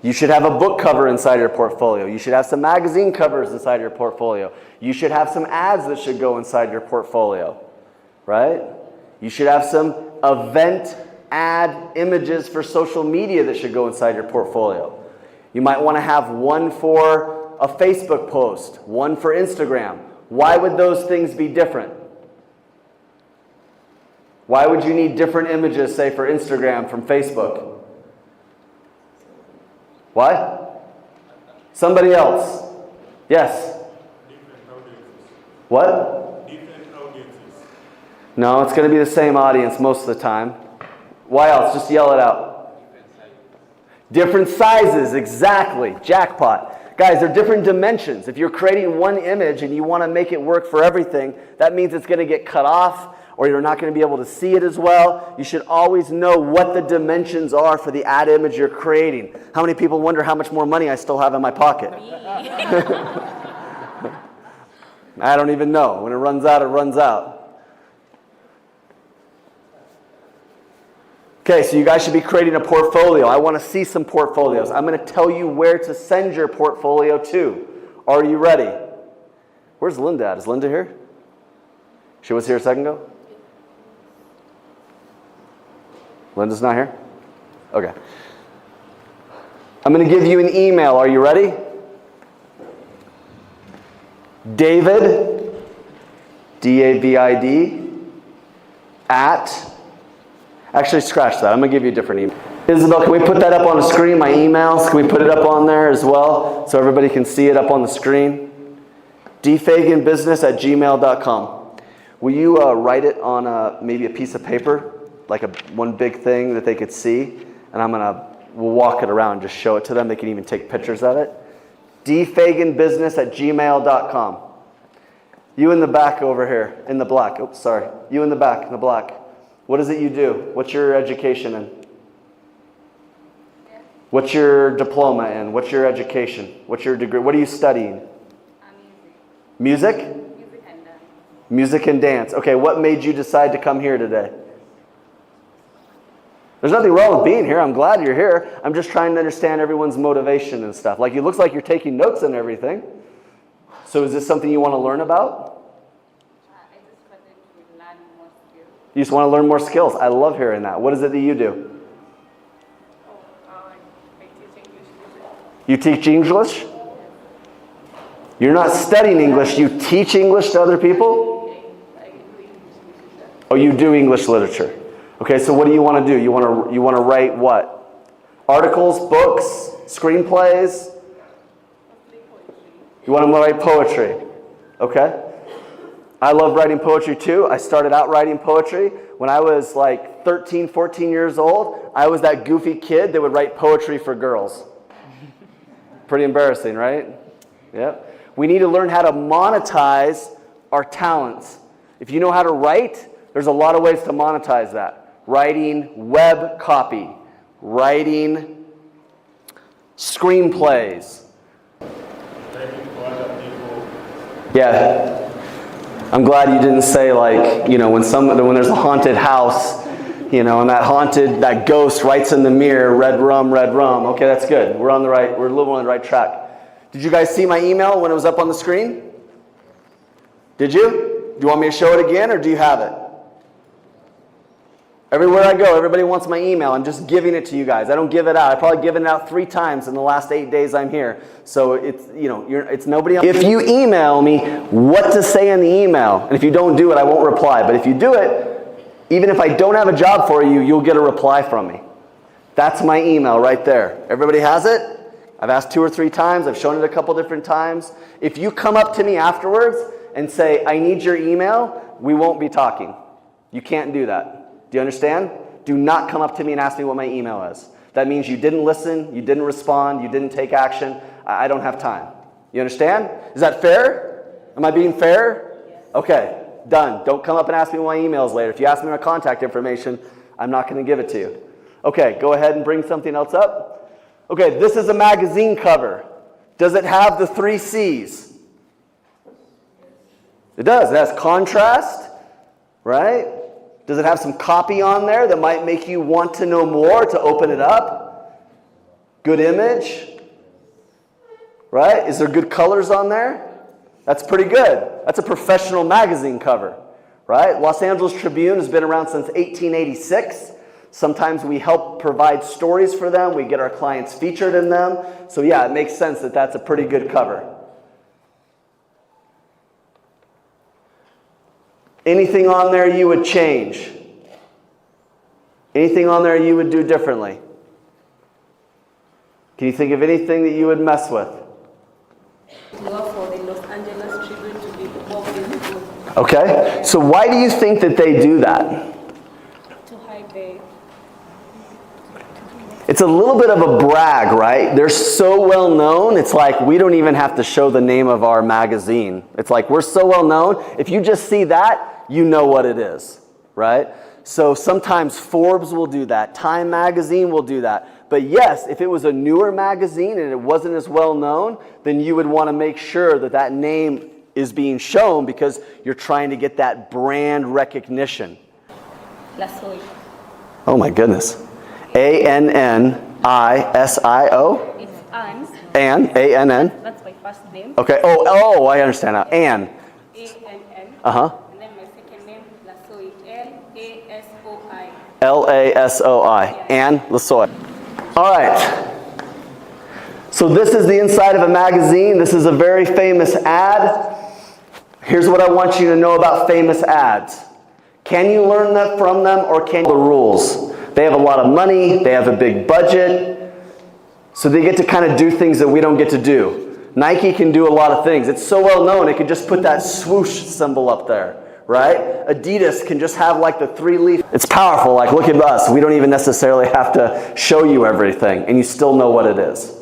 You should have a book cover inside your portfolio. You should have some magazine covers inside your portfolio. You should have some ads that should go inside your portfolio, right? You should have some event ad images for social media that should go inside your portfolio. You might want to have one for a Facebook post, one for Instagram. Why would those things be different? Why would you need different images, say, for Instagram from Facebook? Why? Somebody else. Yes? What? No, it's going to be the same audience most of the time. Why else? Just yell it out. Different sizes, exactly. Jackpot. Guys, they're different dimensions. If you're creating one image and you want to make it work for everything, that means it's going to get cut off, or you're not going to be able to see it as well. You should always know what the dimensions are for the ad image you're creating. How many people wonder how much more money I still have in my pocket? I don't even know. When it runs out, it runs out. Okay, so you guys should be creating a portfolio. I want to see some portfolios. I'm going to tell you where to send your portfolio to. Are you ready? Where's Linda at? Is Linda here? She was here a second ago? Linda's not here? Okay. I'm going to give you an email. Are you ready? David, D-A-V-I-D, at, actually scratch that. I'm going to give you a different email. Isabel, can we put that up on the screen, my emails? Can we put it up on there as well so everybody can see it up on the screen? dfaganbusiness@gmail.com. Will you write it on maybe a piece of paper, like one big thing that they could see? And we'll walk it around and just show it to them. They can even take pictures of it. dfaganbusiness@gmail.com. You in the back over here, in the black. Oops, sorry. You in the back, in the black. What is it you do? What's your education in? What's your diploma in? What's your education? What's your degree? What are you studying? Music? Music and dance. Okay, what made you decide to come here today? There's nothing wrong with being here. I'm glad you're here. I'm just trying to understand everyone's motivation and stuff. Like, it looks like you're taking notes and everything. So is this something you want to learn about? You just want to learn more skills. I love hearing that. What is it that you do? You teach English? You're not studying English. You teach English to other people? Oh, you do English literature. Okay, so what do you want to do? You want to write what? Articles, books, screenplays? You want to write poetry. Okay? I love writing poetry too. I started out writing poetry when I was like 13, 14 years old. I was that goofy kid that would write poetry for girls. Pretty embarrassing, right? Yep. We need to learn how to monetize our talents. If you know how to write, there's a lot of ways to monetize that. Writing web copy, writing screenplays. Yeah. I'm glad you didn't say like, you know, when there's a haunted house, you know, and that ghost writes in the mirror, red rum, red rum. Okay, that's good. We're a little on the right track. Did you guys see my email when it was up on the screen? Did you? Do you want me to show it again, or do you have it? Everywhere I go, everybody wants my email. I'm just giving it to you guys. I don't give it out. I've probably given it out 3 times in the last 8 days I'm here. So it's, you know, it's nobody else. If you email me what to say in the email, and if you don't do it, I won't reply. But if you do it, even if I don't have a job for you, you'll get a reply from me. That's my email right there. Everybody has it? I've asked 2 or 3 times. I've shown it a couple different times. If you come up to me afterwards and say, I need your email, we won't be talking. You can't do that. Do you understand? Do not come up to me and ask me what my email is. That means you didn't listen, you didn't respond, you didn't take action. I don't have time. You understand? Is that fair? Am I being fair? Yes. Okay, done. Don't come up and ask me what my email is later. If you ask me my contact information, I'm not going to give it to you. Okay, go ahead and bring something else up. Okay, this is a magazine cover. Does it have the 3 C's? It does. It has contrast, right? Does it have some copy on there that might make you want to know more, to open it up? Good image, right? Is there good colors on there? That's pretty good. That's a professional magazine cover, right? Los Angeles Tribune has been around since 1886. Sometimes we help provide stories for them. We get our clients featured in them. So yeah, it makes sense that that's a pretty good cover. Anything on there you would change? Anything on there you would do differently? Can you think of anything that you would mess with? For the Los Angeles Tribune to be more visible. Okay, so why do you think that they do that? To hide the... It's a little bit of a brag, right? They're so well known, it's like we don't even have to show the name of our magazine. It's like we're so well known, if you just see that, you know what it is, right? So sometimes Forbes will do that, Time magazine will do that. But yes, if it was a newer magazine and it wasn't as well known, then you would want to make sure that that name is being shown because you're trying to get that brand recognition. Oh my goodness. A-N-N-I-S-I-O? It's Ann. Ann, A-N-N. That's my first name. Okay, oh, I understand now. Ann. A-N-N. Uh-huh. And then my second name, Lasoi. L-A-S-O-I. L-A-S-O-I. Yeah. Ann Lasoy. All right. So this is the inside of a magazine. This is a very famous ad. Here's what I want you to know about famous ads. Can you learn that from them, or can you the rules? They have a lot of money, they have a big budget, so they get to kind of do things that we don't get to do. Nike can do a lot of things. It's so well known, it can just put that swoosh symbol up there, right? Adidas can just have like the 3-leaf. It's powerful, like look at us. We don't even necessarily have to show you everything, and you still know what it is.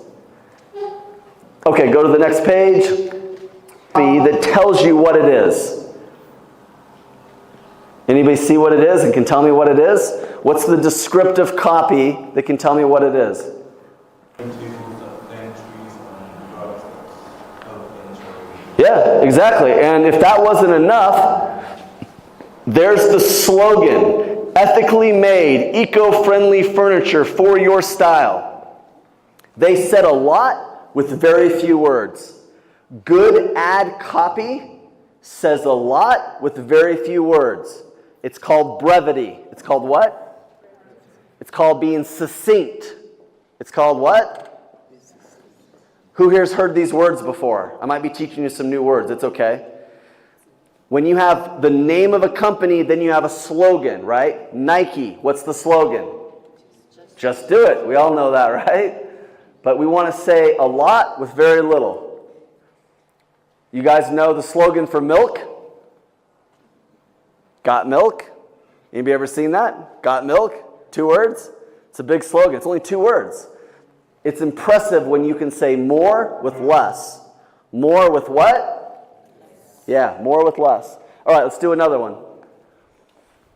Okay, go to the next page. That tells you what it is. Anybody see what it is and can tell me what it is? What's the descriptive copy that can tell me what it is? Yeah, exactly. And if that wasn't enough, there's the slogan, ethically made, eco-friendly furniture for your style. They said a lot with very few words. Good ad copy says a lot with very few words. It's called brevity. It's called what? It's called being succinct. It's called what? Who here's heard these words before? I might be teaching you some new words. It's okay. When you have the name of a company, then you have a slogan, right? Nike, what's the slogan? Just do it. We all know that, right? But we want to say a lot with very little. You guys know the slogan for milk? Got milk? Anybody ever seen that? Got milk? 2 words? It's a big slogan. It's only 2 words. It's impressive when you can say more with less. More with what? Yeah, more with less. All right, let's do another one.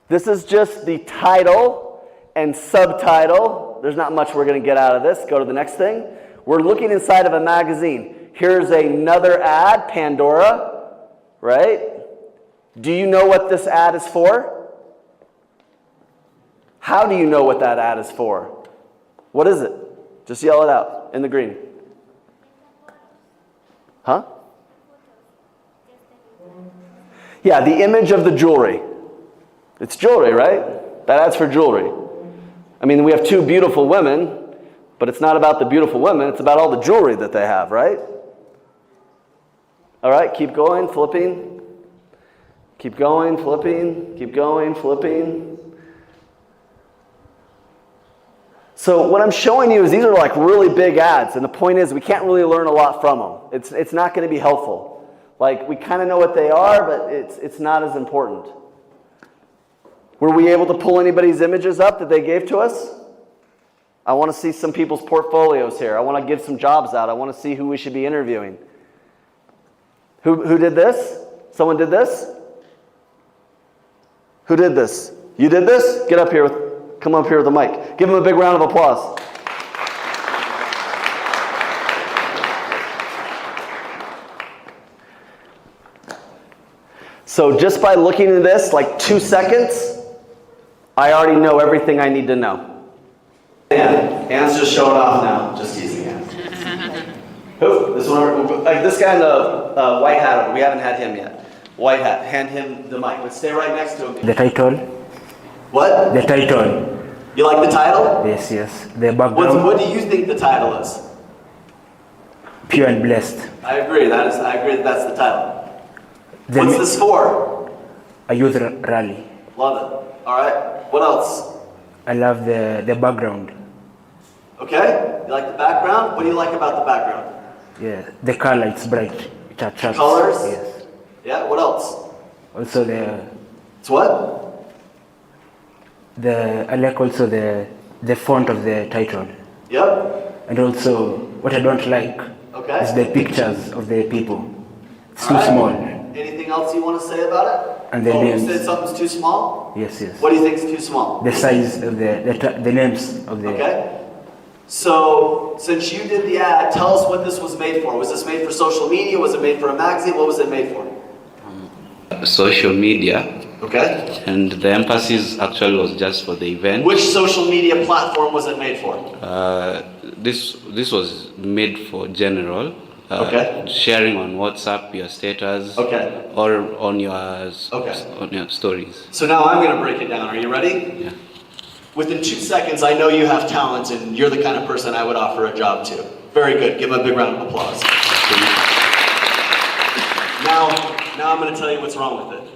This is just the title and subtitle. There's not much we're going to get out of this. Go to the next thing. We're looking inside of a magazine. Here's another ad, Pandora, right? Do you know what this ad is for? How do you know what that ad is for? What is it? Just yell it out in the green. Huh? Yeah, the image of the jewelry. It's jewelry, right? That ad's for jewelry. I mean, we have two beautiful women, but it's not about the beautiful women, it's about all the jewelry that they have, right? All right, keep going, flipping. Keep going, flipping. Keep going, flipping. So what I'm showing you is these are like really big ads, and the point is we can't really learn a lot from them. It's not going to be helpful. Like, we kind of know what they are, but it's not as important. Were we able to pull anybody's images up that they gave to us? I want to see some people's portfolios here. I want to give some jobs out. I want to see who we should be interviewing. Who did this? Someone did this? Who did this? You did this? Get up here. Come up here with the mic. Give them a big round of applause. So just by looking at this, like 2 seconds, I already know everything I need to know. Hands just showing off now. Just teasing hands. Who? This one, like this guy in the white hat. We haven't had him yet. White hat. Hand him the mic. Let's stay right next to him. The title. What? The title. You like the title? Yes, yes. The background. What do you think the title is? Pure and blessed. I agree. I agree that that's the title. What's this for? A youth rally. Love it. All right. What else? I love the background. Okay. You like the background? What do you like about the background? Yeah, the color, it's bright. It attracts. Colors? Yes. Yeah. What else? Also the. It's what? I like also the font of the title. Yep. And also what I don't like is the pictures of the people. It's too small. Anything else you want to say about it? And the names. You said something's too small? Yes, yes. What do you think is too small? The size of the names of the. Okay. So, since you did the ad, tell us what this was made for. Was this made for social media? Was it made for a magazine? What was it made for? Social media. Okay. And the emphasis actually was just for the event. Which social media platform was it made for? This was made for general. Okay. Sharing on WhatsApp, your status. Okay. Or on your stories. So now I'm going to break it down. Are you ready? Yeah. Within 2 seconds, I know you have talent and you're the kind of person I would offer a job to. Very good. Give him a big round of applause. Now I'm going to tell you what's wrong with it.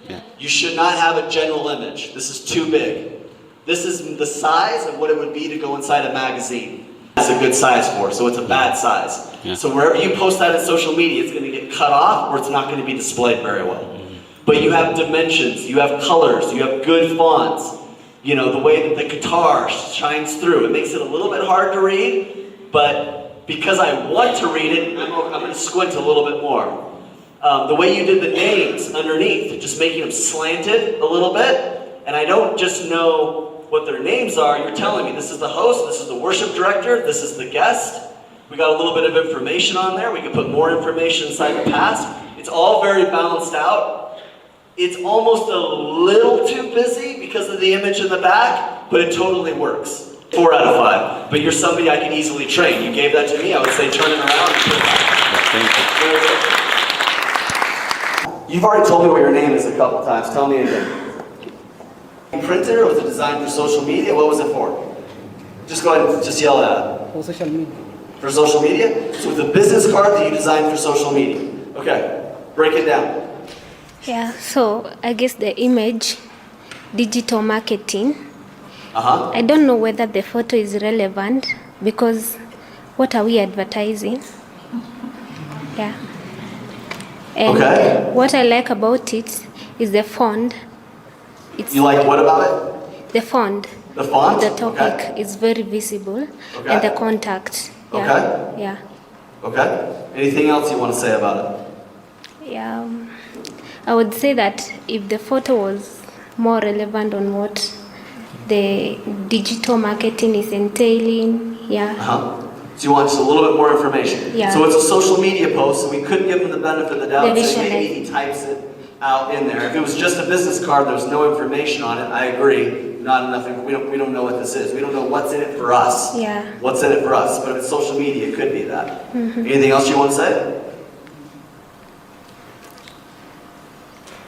Yeah. You should not have a general image. This is too big. This is the size of what it would be to go inside a magazine. That's a good size for, so it's a bad size. Yeah. So wherever you post that in social media, it's going to get cut off or it's not going to be displayed very well. But you have dimensions, you have colors, you have good fonts. You know, the way that the guitar shines through. It makes it a little bit hard to read, but because I want to read it, I'm going to squint a little bit more. The way you did the names underneath, just making them slanted a little bit, and I don't just know what their names are, you're telling me this is the host, this is the worship director, this is the guest. We got a little bit of information on there. We can put more information inside the past. It's all very balanced out. It's almost a little too busy because of the image in the back, but it totally works. 4 out of 5. But you're somebody I can easily train. You gave that to me, I would say turn it around and put it back. You've already told me what your name is a couple times. Tell me again. Printed or was it designed for social media? What was it for? Just go ahead and just yell it out. For social media. For social media? So it's a business card that you designed for social media. Okay, break it down. Yeah, so I guess the image, digital marketing. I don't know whether the photo is relevant because what are we advertising? Yeah. And what I like about it is the font. You like what about it? The font. The font? The topic is very visible. And the contact. Yeah. Yeah. Okay. Anything else you want to say about it? Yeah. I would say that if the photo was more relevant on what the digital marketing is entailing, So you want just a little bit more information. Yeah. So it's a social media post, so we couldn't give him the benefit of the doubt and say maybe he types it out in there. If it was just a business card, there was no information on it, I agree. Not enough, we don't know what this is. We don't know what's in it for us. Yeah. What's in it for us. But if it's social media, it could be that. Anything else you want to say?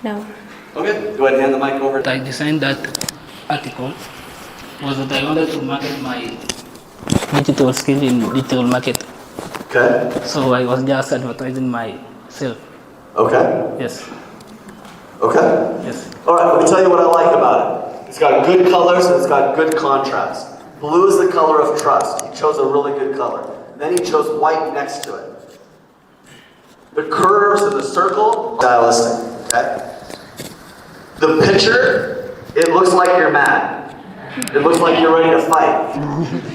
No. Okay, go ahead and hand the mic over. I designed that article was that I wanted to market my digital skill in digital market. Okay. So I was just advertising myself. Okay. Yes. Okay. Yes. All right, let me tell you what I like about it. It's got good colors and it's got good contrast. Blue is the color of trust. He chose a really good color. Then he chose white next to it. The curves and the circle, stylistic, okay? The picture, it looks like you're mad. It looks like you're ready to fight.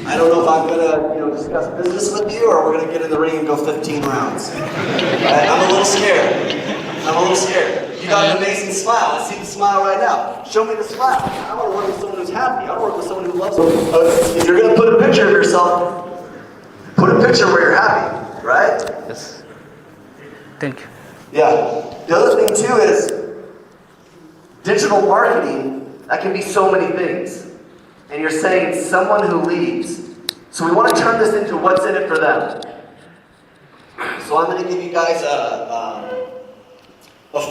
I don't know if I'm gonna, discuss business with you or we're gonna get in the ring and go 15 rounds. I'm a little scared. You got an amazing smile. I see the smile right now. Show me the smile. I want to work with someone who's happy. I want to work with someone who loves me. If you're gonna put a picture of yourself, put a picture where you're happy, right? Yes. Thank you. Yeah. The other thing too is digital marketing, that can be so many things. And you're saying it's someone who leaves. So we want to turn this into what's in it for them. So I'm going to give you guys a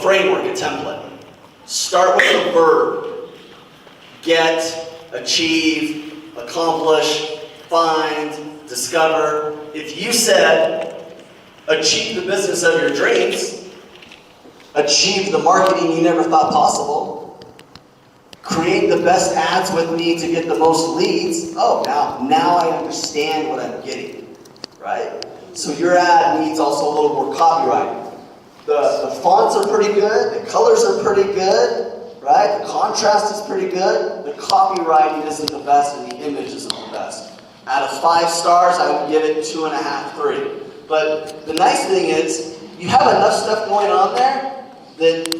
framework, a template. Start with a verb. Get, achieve, accomplish, find, discover. If you said, achieve the business of your dreams, achieve the marketing you never thought possible, create the best ads with me to get the most leads. Oh, now I understand what I'm getting, right? So your ad needs also a little more copywriting. The fonts are pretty good, the colors are pretty good, right? The contrast is pretty good. The copywriting isn't the best and the image isn't the best. Out of 5 stars, I would give it 2.5, 3. But the nice thing is, you have enough stuff going on there that,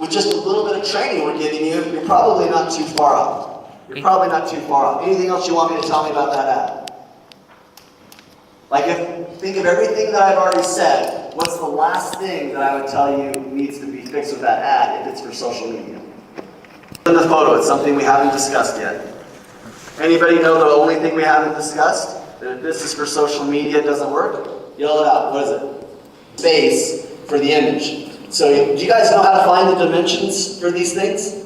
with just a little bit of training we're giving you, you're probably not too far off. Anything else you want me to tell me about that ad? Think of everything that I've already said. What's the last thing that I would tell you needs to be fixed with that ad if it's for social media? In the photo, it's something we haven't discussed yet. Anybody know the only thing we haven't discussed? That if this is for social media, it doesn't work? Yell it out. What is it? Space for the image. So do you guys know how to find the dimensions for these things?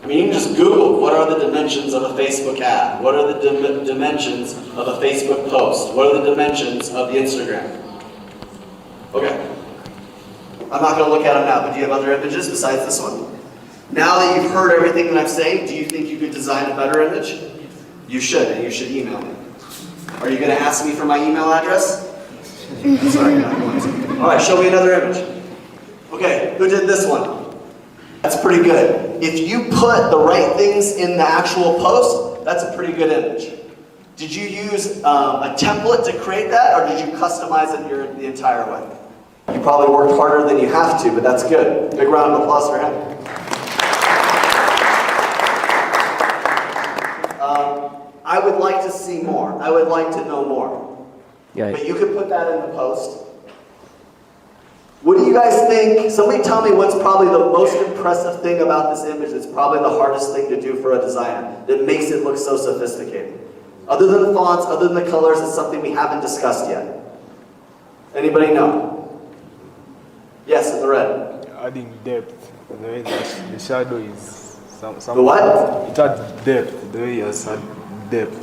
I mean, you can just Google, what are the dimensions of a Facebook ad? What are the dimensions of a Facebook post? What are the dimensions of the Instagram? Okay. I'm not going to look at them now, but do you have other images besides this one? Now that you've heard everything that I'm saying, do you think you could design a better image? You should, and you should email me. Are you going to ask me for my email address? Sorry, you're not going to. All right, show me another image. Okay, who did this one? That's pretty good. If you put the right things in the actual post, that's a pretty good image. Did you use a template to create that, or did you customize it the entire way? You probably worked harder than you have to, but that's good. Big round of applause for him. I would like to see more. I would like to know more. Yeah. But you could put that in the post. What do you guys think? Somebody tell me what's probably the most impressive thing about this image that's probably the hardest thing to do for a designer that makes it look so sophisticated. Other than the fonts, other than the colors, it's something we haven't discussed yet. Anybody know? Yes, in the red. Adding depth, the way that the shadow is some the what? It adds depth, the way you add depth.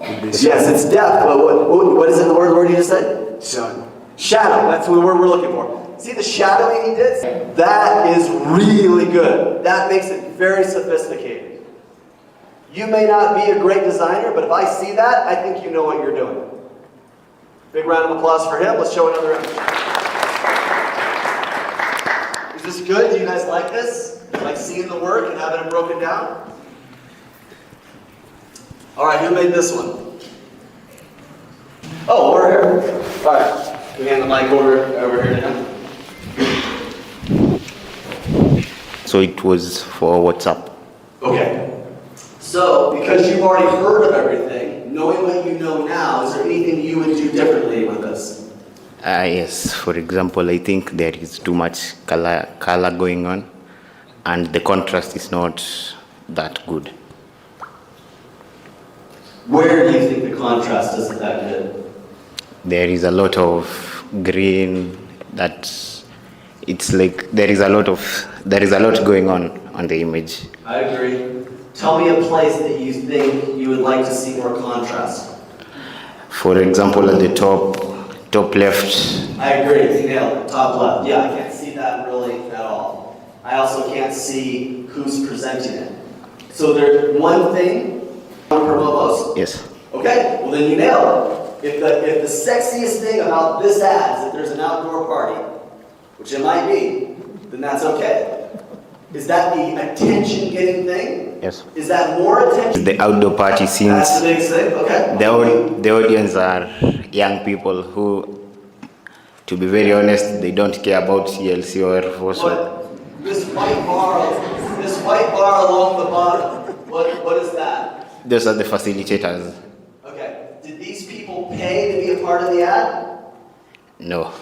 Yes, it's depth. What is it, the word you just said? Shadow. Shadow, that's the word we're looking for. See the shadowing he did? That is really good. That makes it very sophisticated. You may not be a great designer, but if I see that, I think you know what you're doing. Big round of applause for him. Let's show another image. Is this good? Do you guys like this? Like seeing the work and having it broken down? All right, who made this one? Oh, over here. All right, we hand the mic over here to him. So it was for WhatsApp. Okay. So, because you've already heard of everything, knowing what you know now, is there anything you would do differently with this? Yes, for example, I think there is too much color going on, and the contrast is not that good. Where do you think the contrast isn't that good? There is a lot of green. It's like there is a lot going on the image. I agree. Tell me a place that you think you would like to see more contrast. For example, at the top left. I agree, you nailed it. Top left. Yeah, I can't see that really at all. I also can't see who's presenting it. So there's one thing on promote. Yes. Okay, well then you nailed it. If the sexiest thing about this ad is that there's an outdoor party, which it might be, then that's okay. Is that the attention-getting thing? Yes. Is that more attention? The outdoor party scenes. That's the biggest thing, okay. The audience are young people who, to be very honest, they don't care about CLC or FOSO. This white bar along the bottom, what is that? Those are the facilitators. Okay, did these people pay to be a part of the ad? No.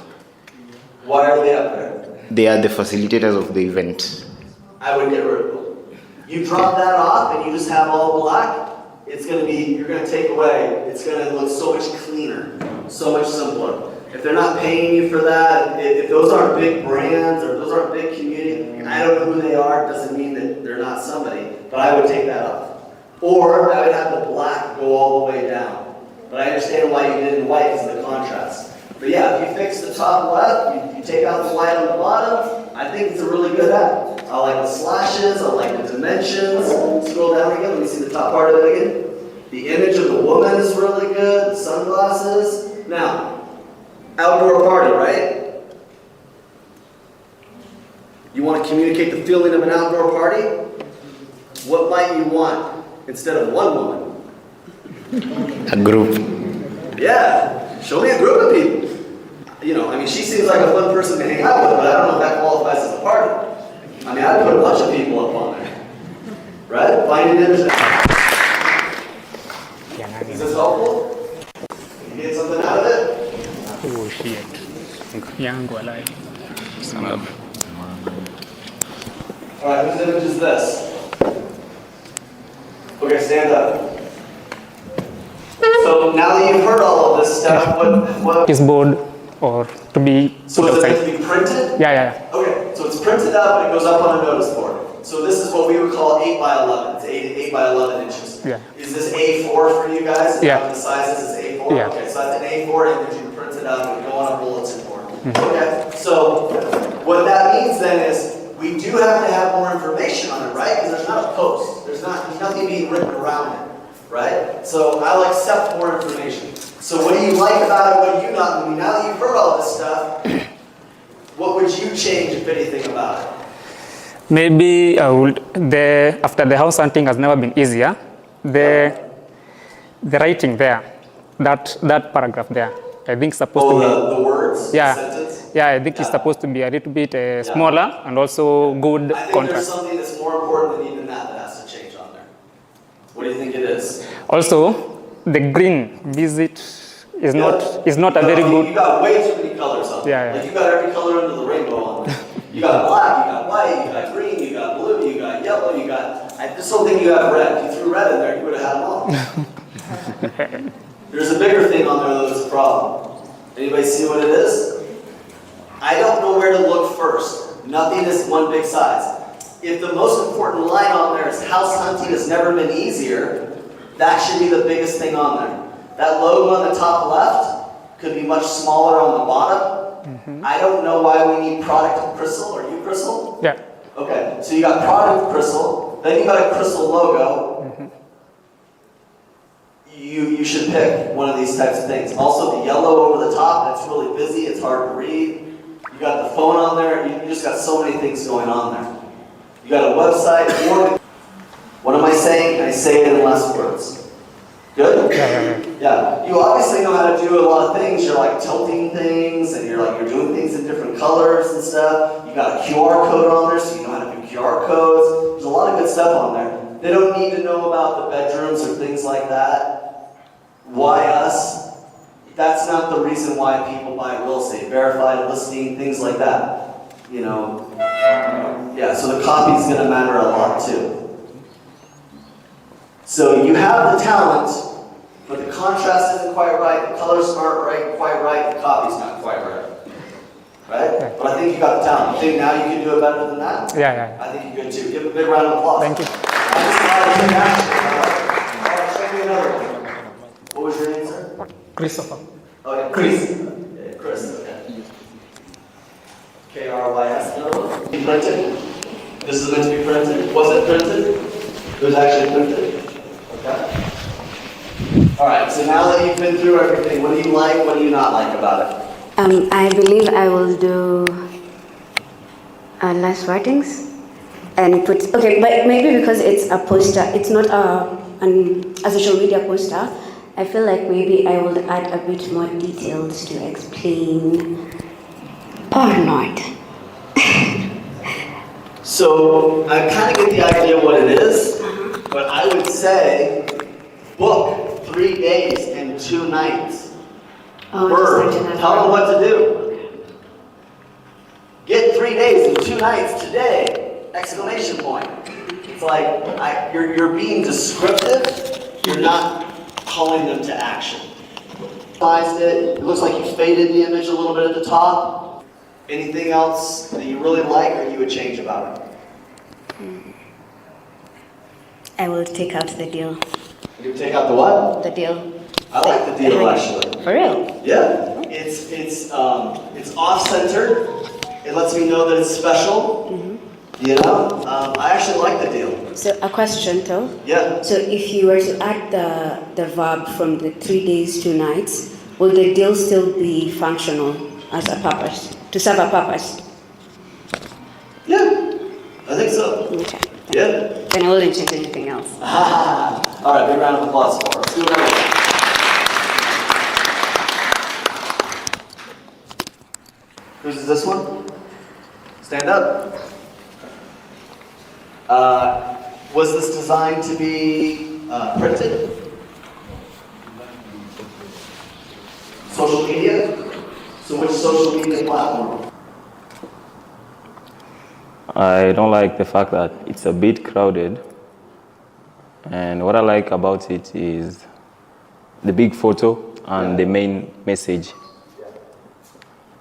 Why are they up there? They are the facilitators of the event. I would get rid of them. You drop that off and you just have all black, you're gonna take away, it's gonna look so much cleaner, so much simpler. If they're not paying you for that, if those aren't big brands or those aren't big community, and I don't know who they are, it doesn't mean that they're not somebody, but I would take that off. Or I would have the black go all the way down. But I understand why you did it in white because of the contrast. But yeah, if you fix the top left, you take out the white on the bottom, I think it's a really good ad. I like the slashes, I like the dimensions. Scroll down again, let me see the top part of it again. The image of the woman is really good, the sunglasses. Now, outdoor party, right? You want to communicate the feeling of an outdoor party? What might you want instead of one woman? A group. Yeah, show me a group of people. You know, I mean, she seems like a fun person to hang out with, but I don't know if that qualifies as a party. I mean, I'd put a bunch of people up on there. Right? Find an image. Is this helpful? Did you get something out of it? Oh, shit. Yangu alive. Alright, whose image is this? Okay, stand up. So now that you've heard all of this stuff, what is board or to be so is it meant to be printed? Yeah. Okay, so it's printed up and it goes up on a notice board. So this is what we would call 8 by 11. It's 8 by 11 inches. Yeah. Is this A4 for you guys? Yeah. The sizes is A4? Yeah. Okay, so that's an A4 image you print it up and go on a bulletin board. Okay, so what that means then is we do have to have more information on it, right? Because there's not a post. There's nothing being written around it, right? So I'll accept more information. So what do you like about it? What do you not? I mean, now that you've heard all this stuff, what would you change, if anything, about it? Maybe after the house hunting has never been easier, the writing there, that paragraph there, I think supposed to be the words, yeah, the sentence? Yeah, I think it's supposed to be a little bit smaller and also good I think contrast. there's something that's more important than even that has to change on there. What do you think it is? Also, the green visit is not a very good. You got way too many colors on there. Yeah. Like you got every color under the rainbow on there. You got black, you got white, you got green, you got blue, you got yellow, you got. I just don't think you have red. If you threw red in there, you would have had them all. There's a bigger thing on there that's a problem. Anybody see what it is? I don't know where to look first. Nothing is one big size. If the most important line on there is house hunting has never been easier, that should be the biggest thing on there. That logo on the top left could be much smaller on the bottom. I don't know why we need product of Crystal. Are you Crystal? Yeah. Okay, so you got product of Crystal, then you got a Crystal logo. You should pick one of these types of things. Also the yellow over the top, that's really busy, it's hard to read. You got the phone on there, you just got so many things going on there. You got a website, what am I saying? Can I say it in less words? Good? Yeah. You obviously know how to do a lot of things. You're like tilting things and you're doing things in different colors and stuff. You got a QR code on there, so you know how to do QR codes. There's a lot of good stuff on there. They don't need to know about the bedrooms or things like that. Why us? That's not the reason why people buy real estate. Verified listing, things like that. You know, yeah, so the copy is going to matter a lot too. So you have the talent, but the contrast isn't quite right, the colors aren't quite right, the copy's not quite right. Right? But I think you got the talent. You think now you can do it better than that? Yeah. I think you could too. Give a big round of applause. Thank you. Alright, show me another one. What was your name, sir? Christopher. Oh, yeah, Chris. Yeah, Chris, okay. K-R-Y-S, no? Be printed? This is meant to be printed? Was it printed? It was actually printed? Okay. Alright, so now that you've been through everything, what do you like, what do you not like about it? I believe I will do less writings and put, okay, but maybe because it's a poster, it's not a social media poster, I feel like maybe I will add a bit more details to explain or not. So I kind of get the idea of what it is, but I would say book 3 days and 2 nights. Bird, tell them what to do. Get 3 days and 2 nights today! Exclamation point. It's like you're being descriptive. You're not calling them to action. It looks like you faded the image a little bit at the top. Anything else that you really like or you would change about it? I will take out the deal. You take out the what? The deal. I like the deal actually. For real? Yeah. It's off-centered. It lets me know that it's special. You know? I actually like the deal. So a question though. Yeah. So if you were to add the verb from the 3 days, 2 nights, will the deal still be functional as a purpose, to serve a purpose? Yeah, I think so. Okay. Yeah. Then I wouldn't change anything else. All right, big round of applause for us. Do another one. Whose is this one? Stand up. Was this designed to be printed? Social media? So which social media platform? I don't like the fact that it's a bit crowded. And what I like about it is the big photo and the main message.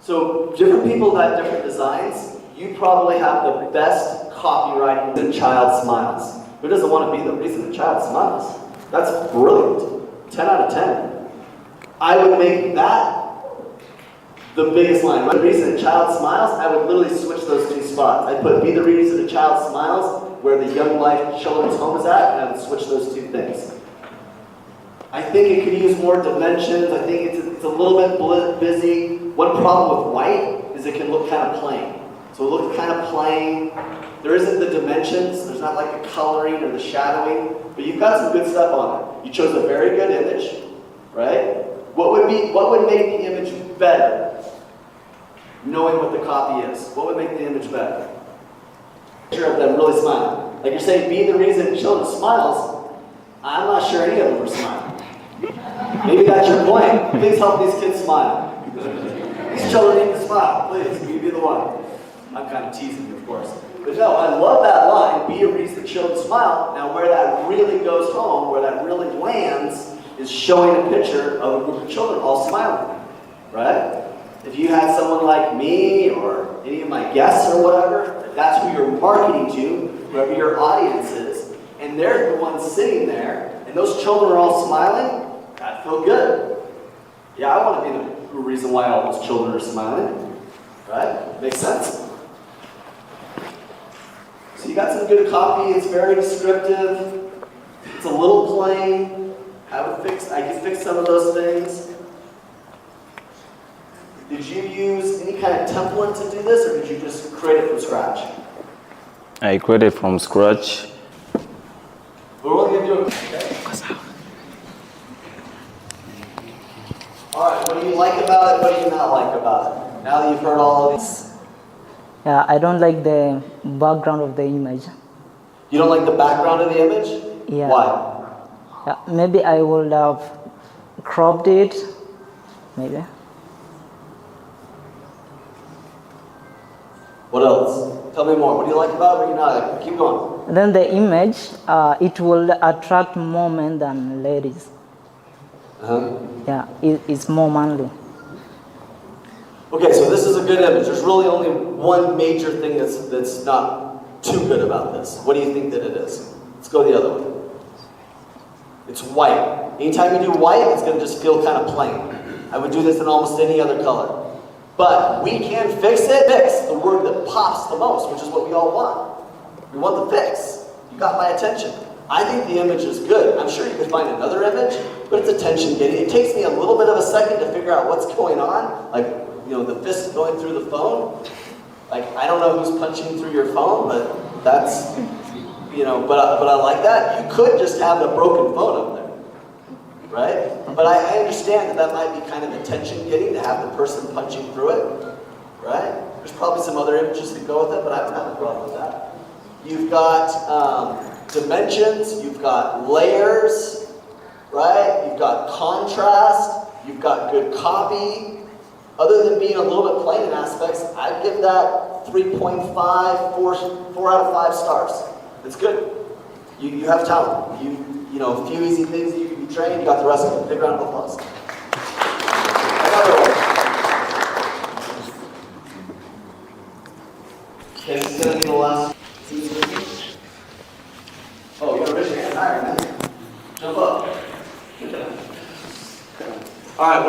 So different people have different designs. You probably have the best copywriting than child smiles. Who doesn't want to be the reason the child smiles? That's brilliant. 10 out of 10. I would make that the biggest line. The reason a child smiles, I would literally switch those 2 spots. I'd put be the reason a child smiles where the Young Life Children's Home is at, and I would switch those 2 things. I think it could use more dimensions. I think it's a little bit busy. One problem with white is it can look kind of plain. So it looks kind of plain. There isn't the dimensions. There's not like the coloring or the shadowing, but you've got some good stuff on it. You chose a very good image, right? What would make the image better? Knowing what the copy is. What would make the image better? Picture of them really smiling. Like you're saying, be the reason children smiles. I'm not sure any of them are smiling. Maybe that's your point. Please help these kids smile. These children need to smile. Please, you be the one. I'm kind of teasing you, of course. But no, I love that line, be a reason children smile. Now where that really goes home, where that really lands, is showing a picture of a group of children all smiling, right? If you had someone like me or any of my guests or whatever, that's who you're marketing to, whoever your audience is, and they're the ones sitting there, and those children are all smiling, I feel good. Yeah, I want to be the reason why all those children are smiling, right? Makes sense? So you got some good copy, it's very descriptive, it's a little plain. I could fix some of those things. Did you use any kind of template to do this, or did you just create it from scratch? I created from scratch. We're only going to do it. Okay. All right, what do you like about it? What do you not like about it? Now that you've heard all of these. Yeah, I don't like the background of the image. You don't like the background of the image? Yeah. Why? Yeah, maybe I would have cropped it maybe. What else? Tell me more. What do you like about it? What do you not like? Keep going. Then the image, it will attract more men than ladies. Yeah, it's more manly. Okay, so this is a good image. There's really only one major thing that's not too good about this. What do you think that it is? Let's go the other way. It's white. Anytime you do white, it's going to just feel kind of plain. I would do this in almost any other color. But we can fix it. Fix, the word that pops the most, which is what we all want. We want the fix. You got my attention. I think the image is good. I'm sure you could find another image, but it's attention getting. It takes me a little bit of a second to figure out what's going on. Like, you know, the fist going through the phone. Like, I don't know who's punching through your phone, but that's, you know, but I like that. You could just have a broken phone up there, right? But I understand that might be kind of attention getting to have the person punching through it, right? There's probably some other images that go with it, but I don't have a problem with that. You've got dimensions, you've got layers, right? You've got contrast, you've got good copy. Other than being a little bit plain in aspects, I'd give that 3.5, 4 out of 5 stars. It's good. You have talent. You know, a few easy things you can be trained, you got the rest of it. Big round of applause. Another one. Okay, this is going to be the last. Oh, you got to raise your hand higher, man. Jump up. All right,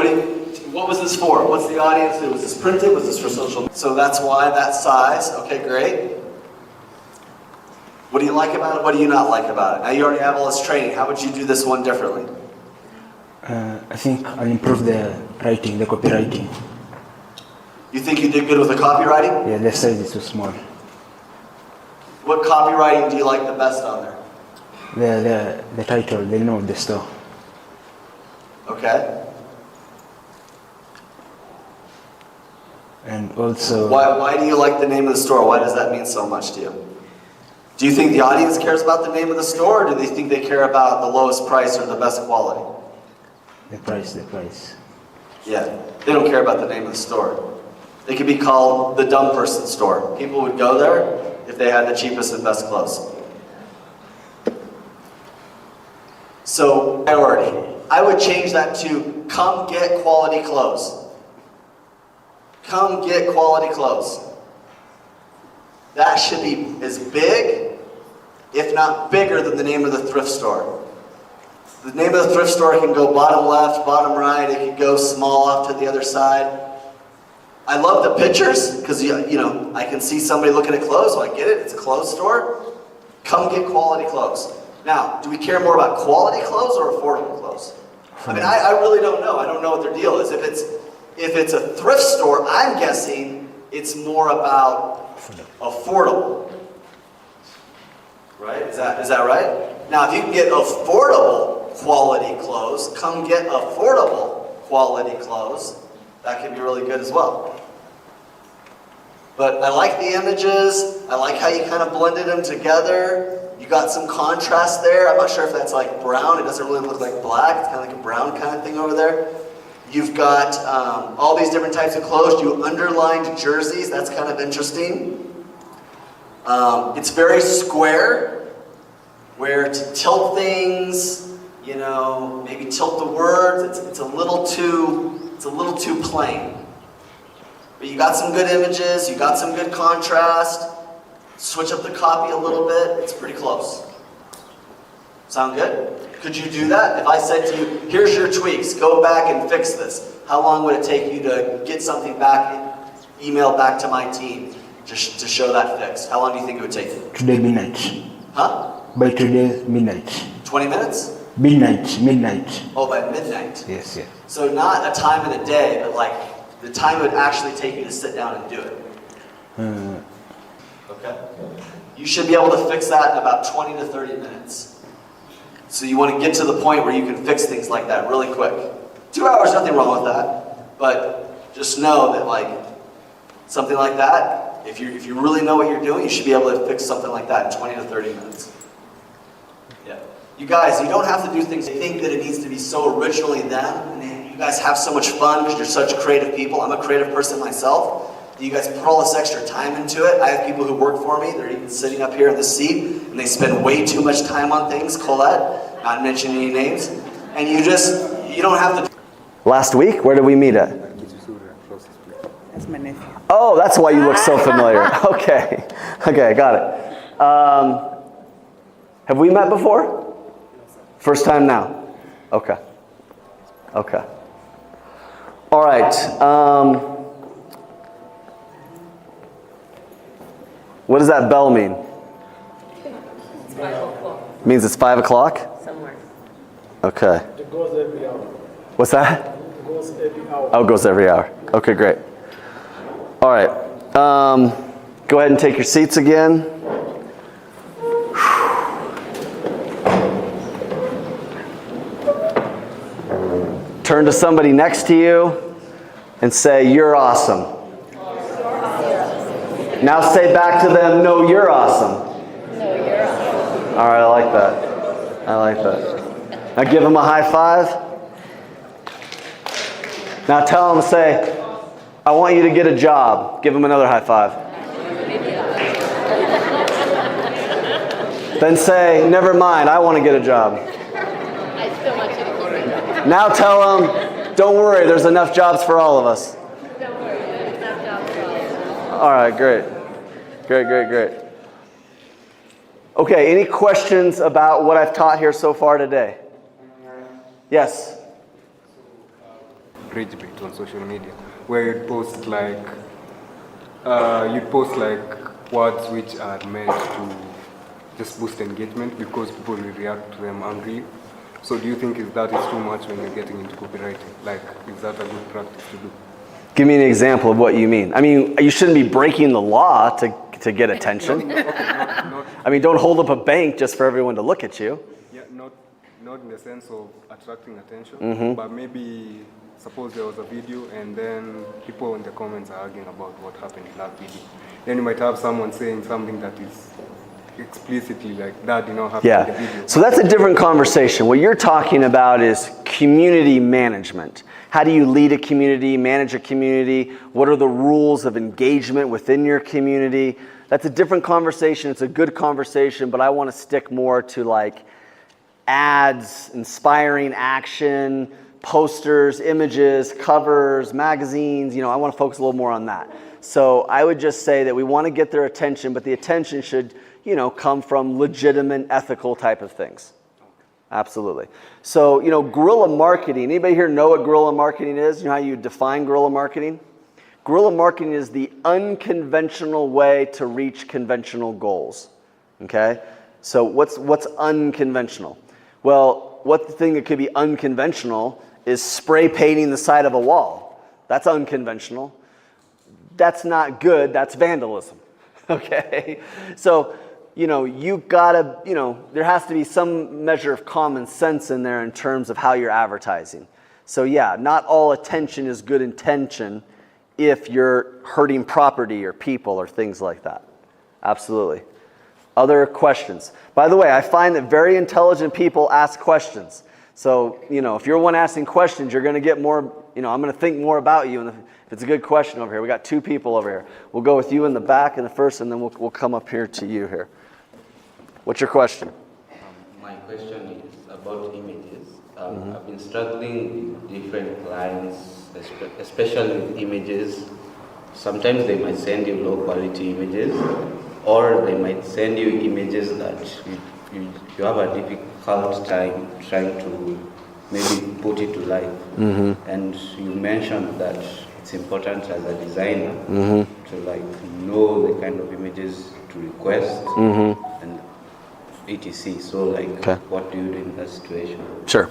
what was this for? What's the audience? Was this printed? Was this for social? So that's why that size. Okay, great. What do you like about it? What do you not like about it? Now you already have all this training. How would you do this one differently? I think I'll improve the writing, the copywriting. You think you did good with the copywriting? Yeah, the size is too small. What copywriting do you like the best on there? The title, the name of the store. Okay. And also... Why do you like the name of the store? Why does that mean so much to you? Do you think the audience cares about the name of the store, or do they think they care about the lowest price or the best quality? The price. Yeah, they don't care about the name of the store. They could be called the dumb person store. People would go there if they had the cheapest and best clothes. So, priority. I would change that to come get quality clothes. Come get quality clothes. That should be as big, if not bigger, than the name of the thrift store. The name of the thrift store can go bottom left, bottom right, it can go small off to the other side. I love the pictures, because you know, I can see somebody looking at clothes, so I get it, it's a clothes store. Come get quality clothes. Now, do we care more about quality clothes or affordable clothes? I mean, I really don't know. I don't know what their deal is. If it's a thrift store, I'm guessing it's more about affordable. Right? Is that right? Now, if you can get affordable quality clothes, come get affordable quality clothes. That can be really good as well. But I like the images. I like how you kind of blended them together. You got some contrast there. I'm not sure if that's like brown. It doesn't really look like black. It's kind of like a brown kind of thing over there. You've got all these different types of clothes. You underlined jerseys. That's kind of interesting. It's very square, where to tilt things, you know, maybe tilt the words. It's a little too plain. But you got some good images. You got some good contrast. Switch up the copy a little bit. It's pretty close. Sound good? Could you do that? If I said to you, here's your tweaks, go back and fix this. How long would it take you to get something back, email back to my team to show that fix? How long do you think it would take you? Today midnight. Huh? By today midnight. 20 minutes? Midnight. Oh, by midnight? Yes. So not a time in the day, but like the time it would actually take you to sit down and do it. Okay. You should be able to fix that in about 20 to 30 minutes. So you want to get to the point where you can fix things like that really quick. 2 hours, nothing wrong with that. But just know that like something like that, if you really know what you're doing, you should be able to fix something like that in 20 to 30 minutes. Yeah. You guys, you don't have to do things. They think that it needs to be so originally them, and you guys have so much fun because you're such creative people. I'm a creative person myself. You guys put all this extra time into it. I have people who work for me. They're even sitting up here in the seat, and they spend way too much time on things. Colette, not mentioning any names. And you don't have to. Last week, where did we meet at? That's my nephew. Oh, that's why you look so familiar. Okay, got it. Have we met before? First time now? Okay. All right. What does that bell mean? It's 5 o'clock. Means it's 5 o'clock? Somewhere. Okay. It goes every hour. What's that? It goes every hour. Oh, it goes every hour. Okay, great. All right. Go ahead and take your seats again. Turn to somebody next to you and say, "You're awesome." Now say back to them, "No, you're awesome." No, you're awesome. All right, I like that. Now give them a high five. Now tell them, say, "I want you to get a job." Give them another high five. Then say, "Never mind, I want to get a job." I still want you to get a job. Now tell them, "Don't worry, there's enough jobs for all of us." Don't worry, there's enough jobs for all of us. All right, great. Okay, any questions about what I've taught here so far today? Yes? Rage bait on social media, where you'd post like words which are meant to just boost engagement because people will react to them angrily. So do you think that is too much when you're getting into copywriting? Like, is that a good practice to do? Give me an example of what you mean. I mean, you shouldn't be breaking the law to get attention. I mean, don't hold up a bank just for everyone to look at you. Yeah, not in the sense of attracting attention, but maybe suppose there was a video and then people in the comments are arguing about what happened in that video. Then you might have someone saying something that is explicitly like that did not happen in the video. So that's a different conversation. What you're talking about is community management. How do you lead a community, manage a community? What are the rules of engagement within your community? That's a different conversation. It's a good conversation, but I want to stick more to like ads, inspiring action, posters, images, covers, magazines. I want to focus a little more on that. So I would just say that we want to get their attention, but the attention should, come from legitimate, ethical type of things. Absolutely. So, guerrilla marketing. Anybody here know what guerrilla marketing is? You know how you define guerrilla marketing? Guerrilla marketing is the unconventional way to reach conventional goals. Okay? So what's unconventional? Well, what the thing that could be unconventional is spray painting the side of a wall. That's unconventional. That's not good. That's vandalism. Okay? So, you gotta, there has to be some measure of common sense in there in terms of how you're advertising. So yeah, not all attention is good intention if you're hurting property or people or things like that. Absolutely. Other questions? By the way, I find that very intelligent people ask questions. So, if you're one asking questions, you're going to get more, I'm going to think more about you. And if it's a good question over here, we got two people over here. We'll go with you in the back in the first, and then we'll come up here to you here. What's your question? My question is about images. I've been struggling with different clients, especially with images. Sometimes they might send you low quality images, or they might send you images that you have a difficult time trying to maybe put it to life. And you mentioned that it's important as a designer to know the kind of images to request and etc. So what do you do in that situation? Sure.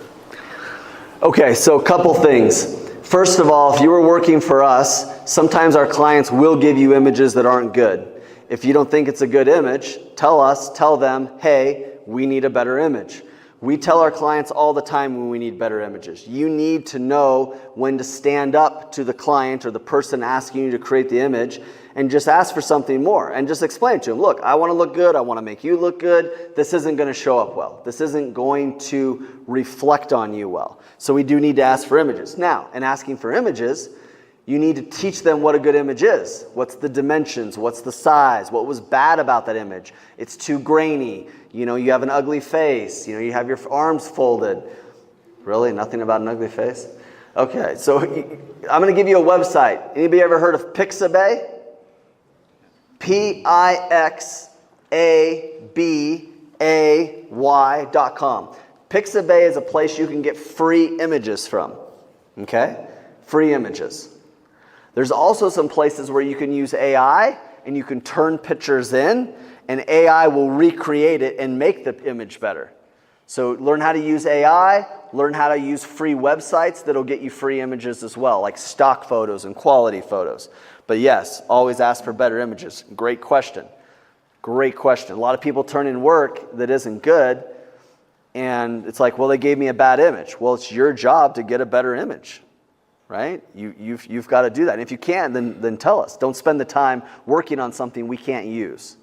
Okay, so a couple things. First of all, if you were working for us, sometimes our clients will give you images that aren't good. If you don't think it's a good image, tell them, hey, we need a better image. We tell our clients all the time when we need better images. You need to know when to stand up to the client or the person asking you to create the image and just ask for something more and just explain to them, look, I want to look good. I want to make you look good. This isn't going to show up well. This isn't going to reflect on you well. So we do need to ask for images. Now, in asking for images, you need to teach them what a good image is. What's the dimensions? What's the size? What was bad about that image? It's too grainy. You know, you have an ugly face. You know, you have your arms folded. Really? Nothing about an ugly face? Okay, so I'm going to give you a website. Anybody ever heard of Pixabay? Pixabay.com. Pixabay is a place you can get free images from. Okay? Free images. There's also some places where you can use AI and you can turn pictures in and AI will recreate it and make the image better. So learn how to use AI, learn how to use free websites that'll get you free images as well, like stock photos and quality photos. But yes, always ask for better images. Great question. Great question. A lot of people turn in work that isn't good and it's like, well, they gave me a bad image. Well, it's your job to get a better image. Right? You've got to do that. And if you can, then tell us. Don't spend the time working on something we can't use.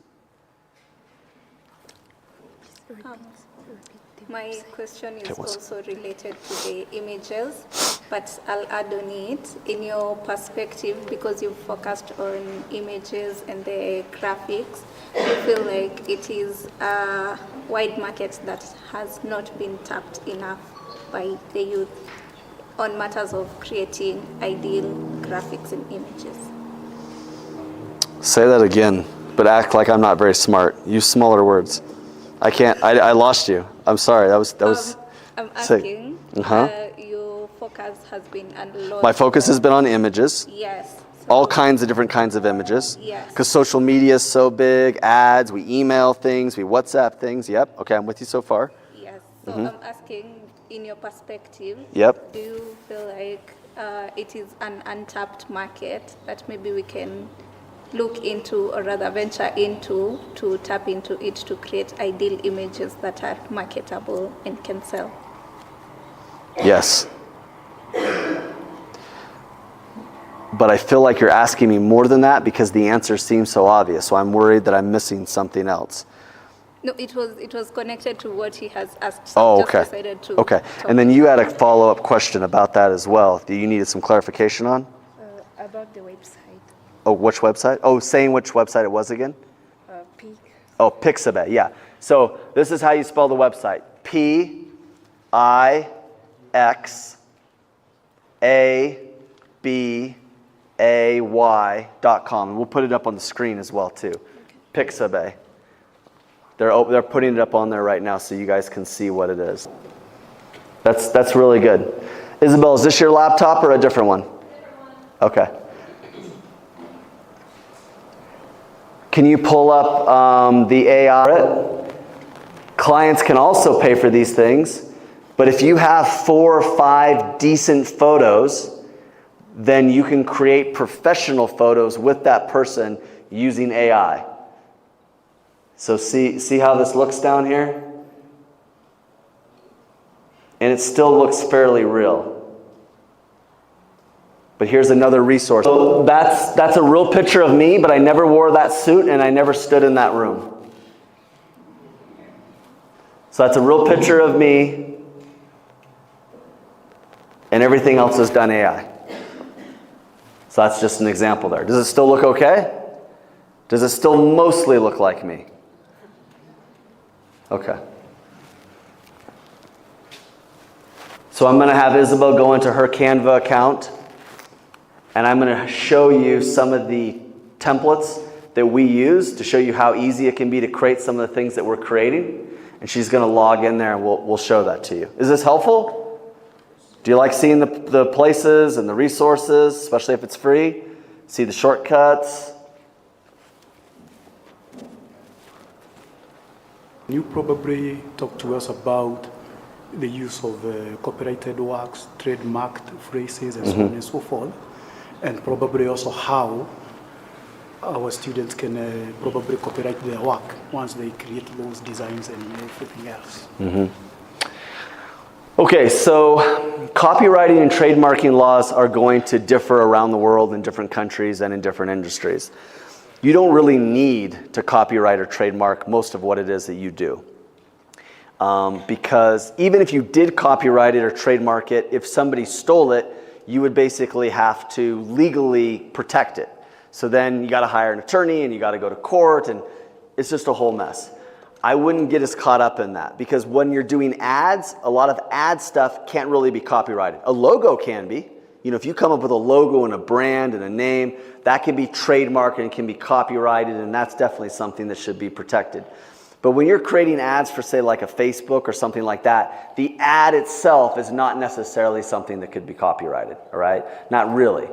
My question is also related to the images, but I'll add on it. In your perspective, because you've focused on images and the graphics, do you feel like it is a wide market that has not been tapped enough by the youth on matters of creating ideal graphics and images? Say that again, but act like I'm not very smart. Use smaller words. I can't. I lost you. I'm sorry. That was. I'm asking. Your focus has been on a lot. My focus has been on images. Yes. All kinds of different kinds of images. Yes. Because social media is so big. Ads. We email things. We WhatsApp things. Yep. Okay, I'm with you so far. Yes. So I'm asking, in your perspective. Yep. Do you feel like it is an untapped market that maybe we can look into, or rather venture into, to tap into it to create ideal images that are marketable and can sell? Yes. But I feel like you're asking me more than that because the answer seems so obvious. So I'm worried that I'm missing something else. No, it was connected to what he has asked. So I okay. just decided to Okay. And then you had a follow-up question about that as well. Do you needed some clarification on? About the website. Oh, which website? Oh, saying which website it was again? Oh, Pixabay, yeah. So this is how you spell the website. Pixabay.com. We'll put it up on the screen as well too. Pixabay. They're putting it up on there right now so you guys can see what it is. That's really good. Isabel, is this your laptop or a different one? Okay. Can you pull up the AI? Clients can also pay for these things, but if you have 4 or 5 decent photos, then you can create professional photos with that person using AI. So see how this looks down here? And it still looks fairly real. But here's another resource. So that's a real picture of me, but I never wore that suit and I never stood in that room. So that's a real picture of me, and everything else is done AI. So that's just an example there. Does it still look okay? Does it still mostly look like me? Okay. So I'm going to have Isabel go into her Canva account, and I'm going to show you some of the templates that we use to show you how easy it can be to create some of the things that we're creating. And she's going to log in there and we'll show that to you. Is this helpful? Do you like seeing the places and the resources, especially if it's free? See the shortcuts? You probably talk to us about the use of copyrighted works, trademarked phrases, and so on and so forth, and probably also how our students can probably copyright their work once they create those designs and everything else. Okay, so copywriting and trademarking laws are going to differ around the world in different countries and in different industries. You don't really need to copyright or trademark most of what it is that you do. Because even if you did copyright it or trademark it, if somebody stole it, you would basically have to legally protect it. So then you got to hire an attorney and you got to go to court, and it's just a whole mess. I wouldn't get as caught up in that, because when you're doing ads, a lot of ad stuff can't really be copyrighted. A logo can be. You know, if you come up with a logo and a brand and a name, that can be trademarked and can be copyrighted, and that's definitely something that should be protected. But when you're creating ads for, say, like a Facebook or something like that, the ad itself is not necessarily something that could be copyrighted, all right? Not really,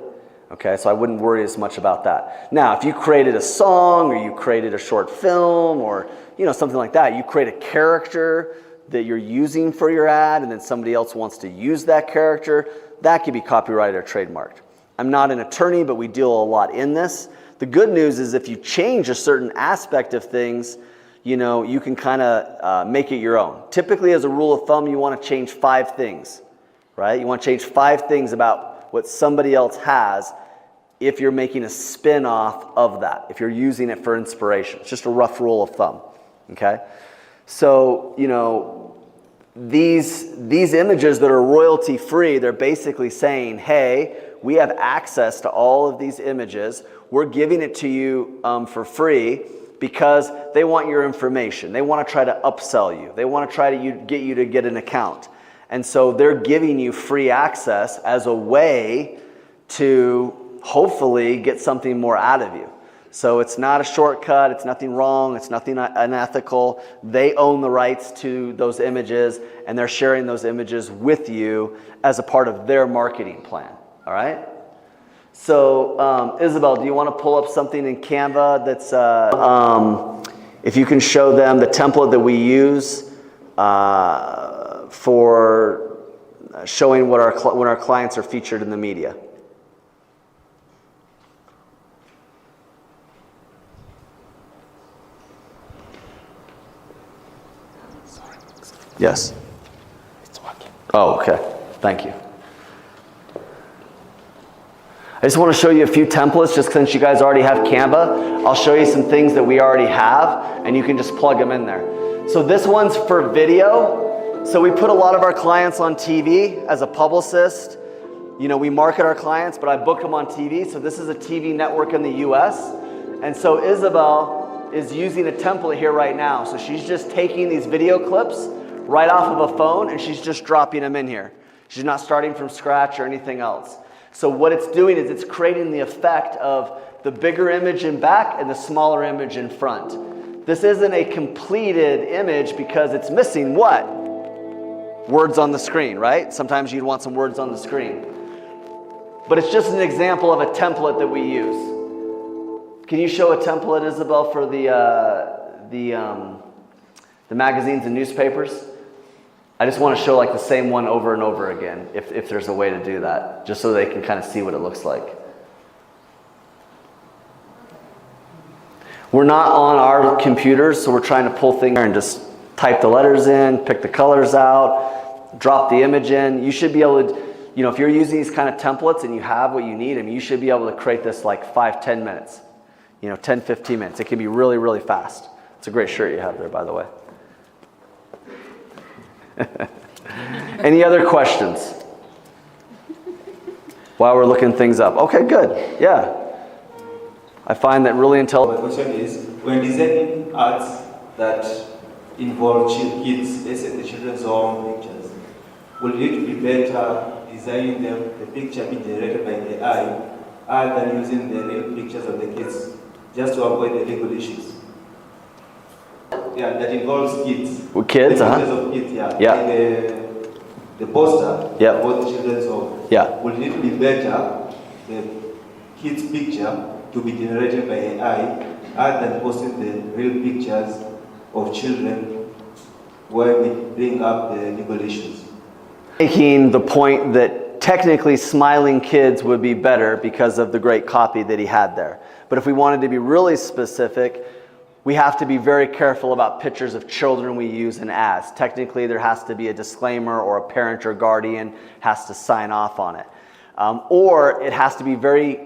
okay? So I wouldn't worry as much about that. Now, if you created a song or you created a short film or, you know, something like that, you create a character that you're using for your ad and then somebody else wants to use that character, that could be copyrighted or trademarked. I'm not an attorney, but we deal a lot in this. The good news is if you change a certain aspect of things, you know, you can kind of make it your own. Typically, as a rule of thumb, you want to change 5 things, right? You want to change 5 things about what somebody else has if you're making a spin-off of that, if you're using it for inspiration. It's just a rough rule of thumb, okay? So, you know, these images that are royalty-free, they're basically saying, hey, we have access to all of these images. We're giving it to you for free because they want your information. They want to try to upsell you. They want to try to get you to get an account. And so they're giving you free access as a way to hopefully get something more out of you. So it's not a shortcut, it's nothing wrong, it's nothing unethical. They own the rights to those images and they're sharing those images with you as a part of their marketing plan, all right? So Isabel, do you want to pull up something in Canva that's, if you can show them the template that we use for showing what when our clients are featured in the media. Yes? It's working. Oh, okay. Thank you. I just want to show you a few templates, just since you guys already have Canva. I'll show you some things that we already have, and you can just plug them in there. So this one's for video. So we put a lot of our clients on TV as a publicist. You know, we market our clients, but I book them on TV. So this is a TV network in the US. And so Isabel is using a template here right now. So she's just taking these video clips right off of a phone, and she's just dropping them in here. She's not starting from scratch or anything else. So what it's doing is it's creating the effect of the bigger image in back and the smaller image in front. This isn't a completed image because it's missing what? Words on the screen, right? Sometimes you'd want some words on the screen. But it's just an example of a template that we use. Can you show a template, Isabel, for the magazines and newspapers? I just want to show like the same one over and over again, if there's a way to do that, just so they can kind of see what it looks like. We're not on our computers, so we're trying to pull things and just type the letters in, pick the colors out, drop the image in. You should be able to, you know, if you're using these kind of templates and you have what you need, I mean, you should be able to create this like 5-10 minutes, you know, 10-15 minutes. It can be really, really fast. It's a great shirt you have there, by the way. Any other questions while we're looking things up? Okay, good. Yeah. I find that really intelligent. My question is, when designing ads that involve kids, let's say the children's home pictures, would it be better designing them, the picture be generated by AI, other than using the real pictures of the kids, just to avoid the legal issues? Yeah, that involves kids. With kids, the pictures of kids, yeah. Yeah. Like the poster about the children's home. Yeah. Would it be better the kids' picture to be generated by AI other than posting the real pictures of children where we bring up the legal issues? Making the point that technically smiling kids would be better because of the great copy that he had there. But if we wanted to be really specific, we have to be very careful about pictures of children we use in ads. Technically, there has to be a disclaimer, or a parent or guardian has to sign off on it. Or it has to be very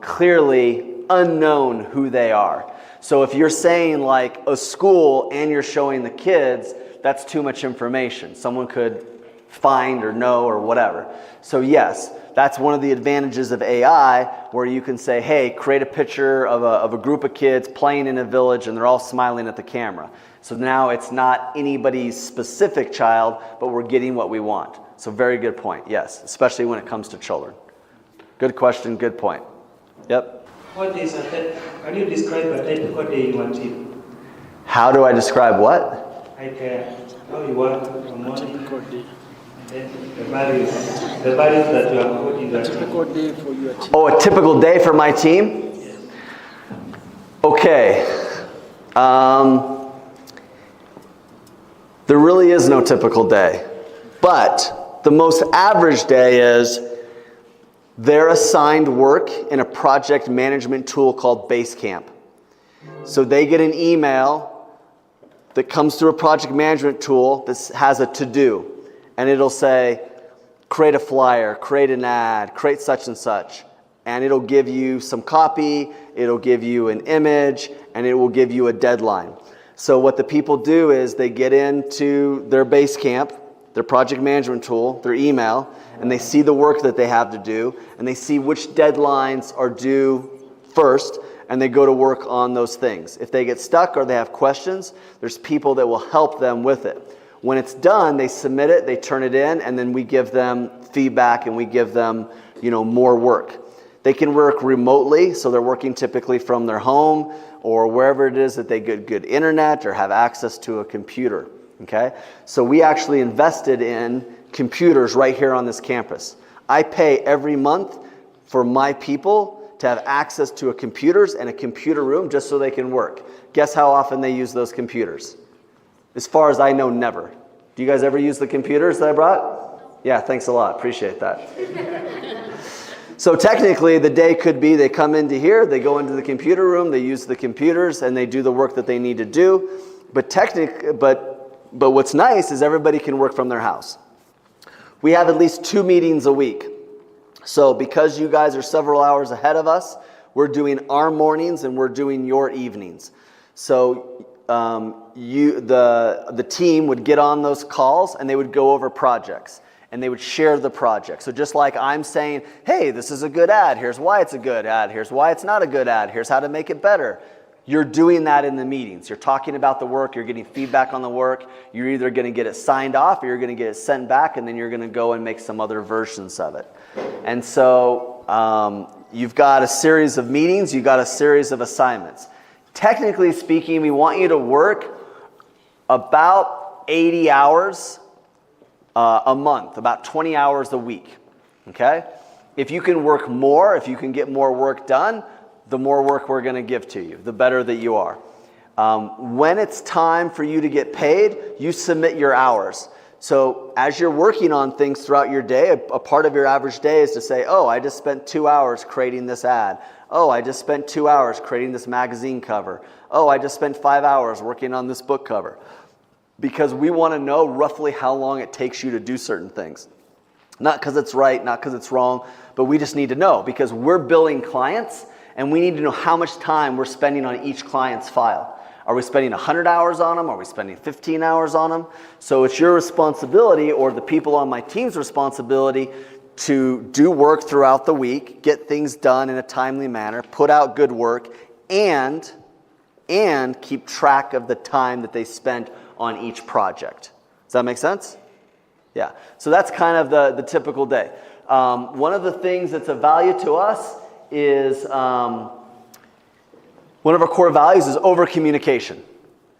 clearly unknown who they are. So if you're saying like a school and you're showing the kids, that's too much information. Someone could find or know or whatever. So yes, that's one of the advantages of AI, where you can say, hey, create a picture of a group of kids playing in a village and they're all smiling at the camera. So now it's not anybody's specific child, but we're getting what we want. So very good point, yes, especially when it comes to children. Good question, good point. Yep. What is can you describe a typical day in your team? How do I describe what? Like how you work from morning, the values that you are putting in the typical day for your team. Oh, a typical day for my team? Yes. Okay. There really is no typical day. But the most average day is they're assigned work in a project management tool called Basecamp. So they get an email that comes through a project management tool that has a to-do. And it'll say, create a flyer, create an ad, create such and such. And it'll give you some copy, it'll give you an image, and it will give you a deadline. So what the people do is they get into their Basecamp, their project management tool, their email, and they see the work that they have to do, and they see which deadlines are due first, and they go to work on those things. If they get stuck or they have questions, there's people that will help them with it. When it's done, they submit it, they turn it in, and then we give them feedback and we give them, more work. They can work remotely, so they're working typically from their home or wherever it is that they get good internet or have access to a computer. Okay? So we actually invested in computers right here on this campus. I pay every month for my people to have access to computers and a computer room just so they can work. Guess how often they use those computers? As far as I know, never. Do you guys ever use the computers that I brought? Yeah, thanks a lot. Appreciate that. So technically, the day could be they come into here, they go into the computer room, they use the computers, and they do the work that they need to do. But what's nice is everybody can work from their house. We have at least 2 meetings a week. So because you guys are several hours ahead of us, we're doing our mornings and we're doing your evenings. So the team would get on those calls and they would go over projects and they would share the project. So just like I'm saying, hey, this is a good ad. Here's why it's a good ad. Here's why it's not a good ad. Here's how to make it better. You're doing that in the meetings. You're talking about the work. You're getting feedback on the work. You're either going to get it signed off or you're going to get it sent back, and then you're going to go and make some other versions of it. And so you've got a series of meetings. You've got a series of assignments. Technically speaking, we want you to work about 80 hours a month, about 20 hours a week. Okay? If you can work more, if you can get more work done, the more work we're going to give to you, the better that you are. When it's time for you to get paid, you submit your hours. So as you're working on things throughout your day, a part of your average day is to say, oh, I just spent 2 hours creating this ad. Oh, I just spent 2 hours creating this magazine cover. Oh, I just spent 5 hours working on this book cover. Because we want to know roughly how long it takes you to do certain things. Not because it's right, not because it's wrong, but we just need to know because we're billing clients and we need to know how much time we're spending on each client's file. Are we spending 100 hours on them? Are we spending 15 hours on them? So it's your responsibility or the people on my team's responsibility to do work throughout the week, get things done in a timely manner, put out good work, and keep track of the time that they spent on each project. Does that make sense? Yeah. So that's kind of the typical day. One of the things that's of value to us is one of our core values is over-communication.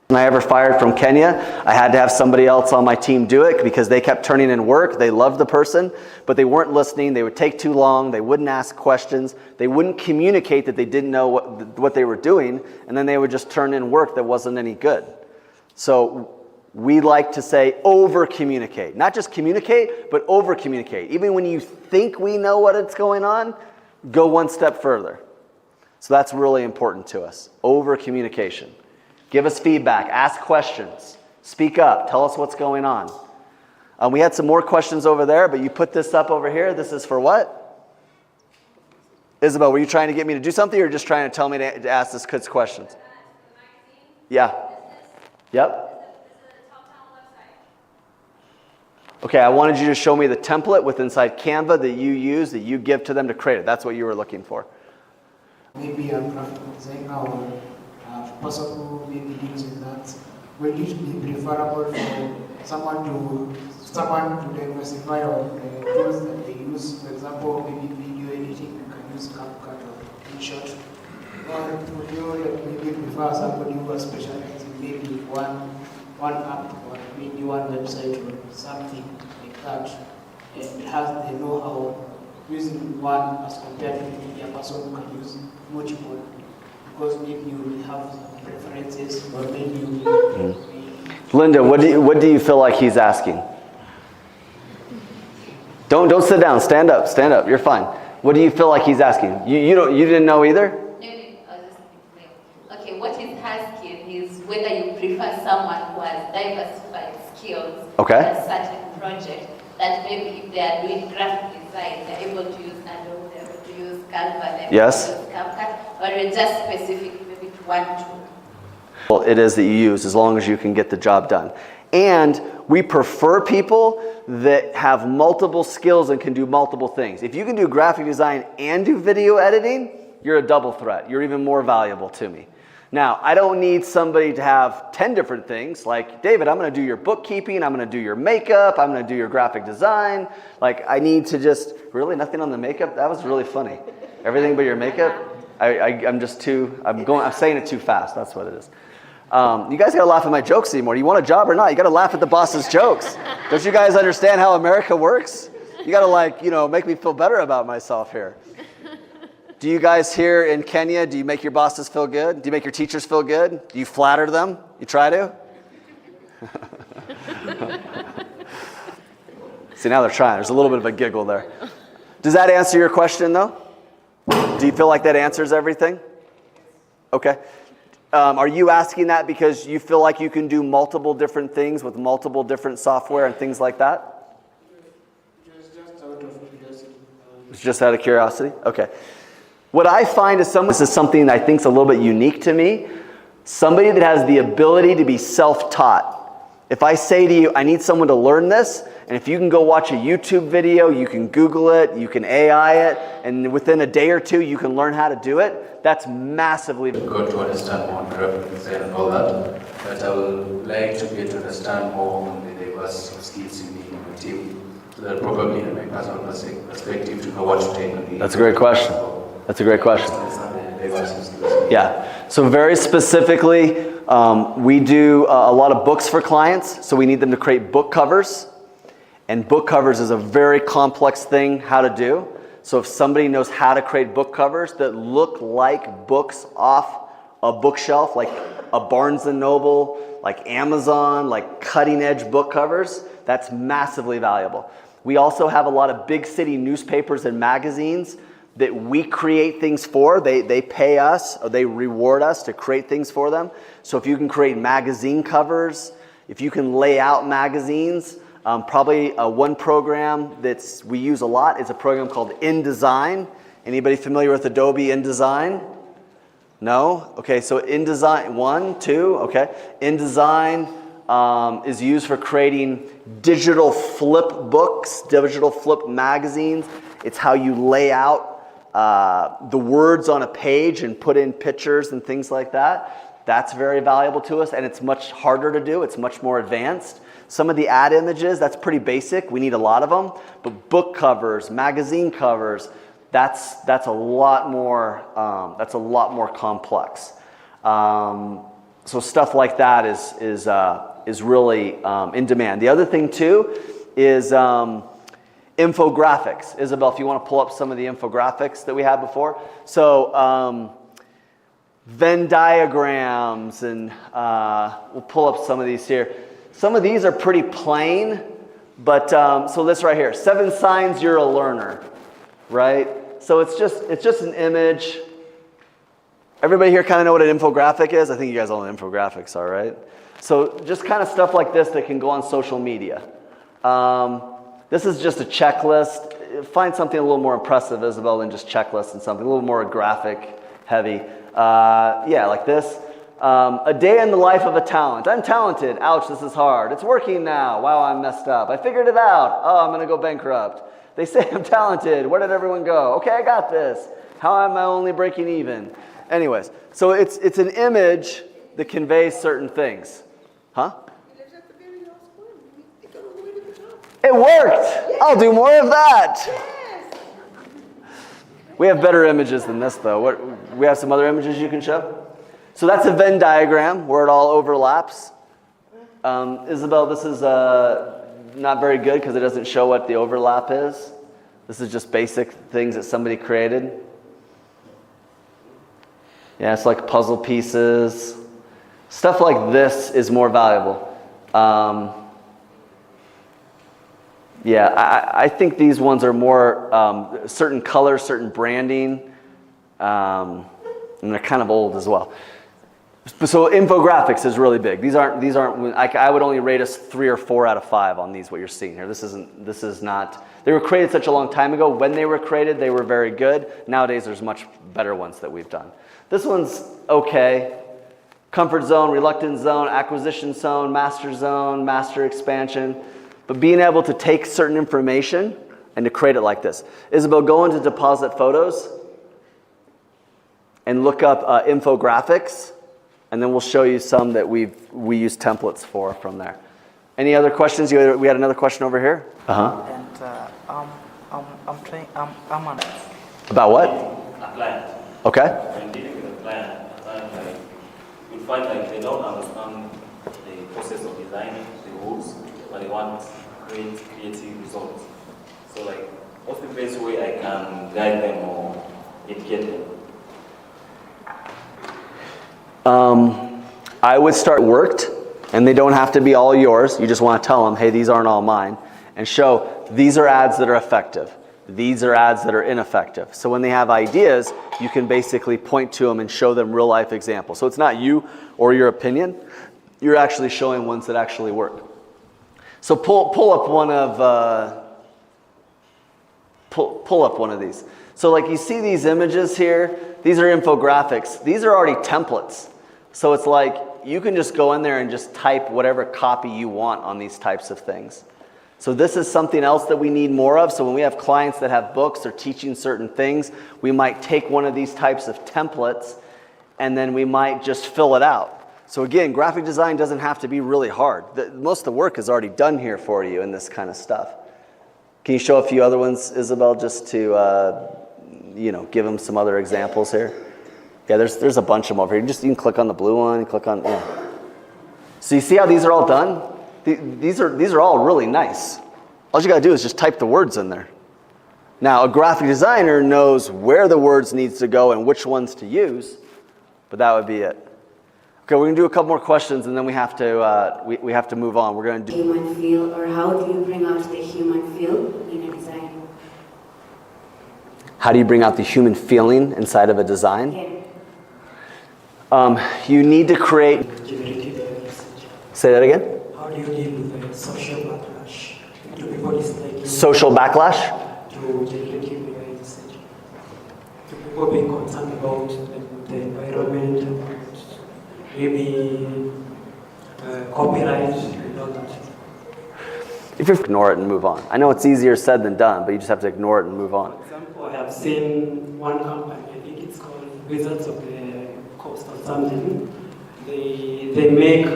When I ever fired from Kenya, I had to have somebody else on my team do it because they kept turning in work. They loved the person, but they weren't listening. They would take too long. They wouldn't ask questions. They wouldn't communicate that they didn't know what they were doing, and then they would just turn in work that wasn't any good. So we like to say over-communicate. Not just communicate, but over-communicate. Even when you think we know what's going on, go one step further. So that's really important to us. Over-communication. Give us feedback. Ask questions. Speak up. Tell us what's going on. We had some more questions over there, but you put this up over here. This is for what? Isabel, were you trying to get me to do something, or just trying to tell me to ask this kids questions? Yeah. Yep. Okay, I wanted you to show me the template with inside Canva that you use, that you give to them to create it. That's what you were looking for. Maybe a graphic designer or possible maybe using that. Will it be preferable for someone to diversify on the tools that they use? For example, maybe video editing, you can use CapCut or InShot. Or would you maybe prefer somebody who is specialized in maybe one app or maybe one website or something like that, and has the know-how using one as compared to maybe a person who can use multiple, because maybe you will have some preferences, or maybe you will Linda, what do you feel like he's asking? Don't sit down. Stand up. Stand up. You're fine. What do you feel like he's asking? You didn't know either? Okay, what he's asking is whether you prefer someone who has diversified skills in a certain project, that maybe if they are doing graphic design, they're able to use Nairobi, they're able to use Canva, they're able to use CapCut, or you're just specific maybe to one tool. Well, it is that you use, as long as you can get the job done. And we prefer people that have multiple skills and can do multiple things. If you can do graphic design and do video editing, you're a double threat. You're even more valuable to me. Now, I don't need somebody to have 10 different things. Like, David, I'm going to do your bookkeeping. I'm going to do your makeup. I'm going to do your graphic design. Like, I need to just, really, nothing on the makeup? That was really funny. Everything but your makeup? I'm just too, I'm saying it too fast. That's what it is. You guys got to laugh at my jokes anymore. Do you want a job or not? You got to laugh at the boss's jokes. Don't you guys understand how America works? You got to make me feel better about myself here. Do you guys here in Kenya, do you make your bosses feel good? Do you make your teachers feel good? Do you flatter them? You try to? See, now they're trying. There's a little bit of a giggle there. Does that answer your question, though? Do you feel like that answers everything? Okay. Are you asking that because you feel like you can do multiple different things with multiple different software and things like that? Just out of curiosity. It's just out of curiosity? Okay. What I find is this is something that I think is a little bit unique to me. Somebody that has the ability to be self-taught. If I say to you, I need someone to learn this, and if you can go watch a YouTube video, you can Google it, you can AI it, and within a day or two, you can learn how to do it, that's massively... Got to understand more on graphic design and all that, but I would like to get to understand more on the diversity of skills you need in your team, so that probably in my personal perspective to know what to take on the... That's a great question. That's a great question. Yeah. So very specifically, we do a lot of books for clients. So we need them to create book covers. And book covers is a very complex thing how to do. So if somebody knows how to create book covers that look like books off a bookshelf, like a Barnes & Noble, like Amazon, like cutting edge book covers, that's massively valuable. We also have a lot of big city newspapers and magazines that we create things for. They pay us, or they reward us to create things for them. So if you can create magazine covers, if you can lay out magazines, probably one program we use a lot is a program called InDesign. Anybody familiar with Adobe InDesign? No? Okay, so InDesign, 1, 2, okay. InDesign is used for creating digital flip books, digital flip magazines. It's how you lay out the words on a page and put in pictures and things like that. That's very valuable to us, and it's much harder to do. It's much more advanced. Some of the ad images, that's pretty basic. We need a lot of them. But book covers, magazine covers, that's a lot more complex. So stuff like that is really in demand. The other thing too is infographics. Isabel, if you want to pull up some of the infographics that we had before. So Venn diagrams, and we'll pull up some of these here. Some of these are pretty plain, but so this right here, 7 signs you're a learner, right? So it's just an image Everybody here kind of know what an infographic is? I think you guys all know what infographics are, right? So just kind of stuff like this that can go on social media. This is just a checklist. Find something a little more impressive, Isabel, than just checklists and something a little more graphic heavy. Yeah, like this. A day in the life of a talent. I'm talented. Ouch, this is hard. It's working now. Wow, I'm messed up. I figured it out. Oh, I'm going to go bankrupt. They say I'm talented. Where did everyone go? Okay, I got this. How am I only breaking even? Anyways, so it's an image that conveys certain things. Huh? It worked. I'll do more of that. We have better images than this, though. We have some other images you can show? So that's a Venn diagram where it all overlaps. Isabel, this is not very good because it doesn't show what the overlap is. This is just basic things that somebody created. Yeah, it's like puzzle pieces. Stuff like this is more valuable. Yeah, I think these ones are more certain colors, certain branding, and they're kind of old as well. So infographics is really big. These aren't. I would only rate us 3 or 4 out of 5 on these. What you're seeing here. This is not. They were created such a long time ago. When they were created, they were very good. Nowadays, there's much better ones that we've done. This one's okay. Comfort zone, reluctant zone, acquisition zone, master expansion. But being able to take certain information and to create it like this. Isabel, go into deposit photos and look up infographics, and then we'll show you some that we use templates for from there. Any other questions? We had another question over here. And I'm on it. About what? A client. Okay. When dealing with a client, at times like you find like they don't understand the process of designing the rules, but they want great creative results. So like, what's the best way I can guide them or educate them? I would start worked, and they don't have to be all yours. You just want to tell them, hey, these aren't all mine, and show these are ads that are effective. These are ads that are ineffective. So when they have ideas, you can basically point to them and show them real life examples. So it's not you or your opinion. You're actually showing ones that actually work. So pull up one of these. So like you see these images here, these are infographics. These are already templates. So it's like you can just go in there and just type whatever copy you want on these types of things. So this is something else that we need more of. So when we have clients that have books or teaching certain things, we might take one of these types of templates and then we might just fill it out. So again, graphic design doesn't have to be really hard. Most of the work is already done here for you in this kind of stuff. Can you show a few other ones, Isabel, just to give them some other examples here? Yeah, there's a bunch of them over here. You can click on the blue one, click on, yeah. So you see how these are all done? These are all really nice. All you gotta do is just type the words in there. Now, a graphic designer knows where the words needs to go and which ones to use, but that would be it. Okay, we're gonna do a couple more questions and then we have to move on. We're gonna do human feel, or how do you bring out the human feel in a design? How do you bring out the human feeling inside of a design? Yeah. You need to create. Say that again. How do you deal with the social backlash? Do people dislike Social backlash? to generative AI research? Do people being concerned about the environment, maybe copyright and all that? If you ignore it and move on. I know it's easier said than done, but you just have to ignore it and move on. For example, I have seen one company, I think it's called Wizards of the Coast or something. They make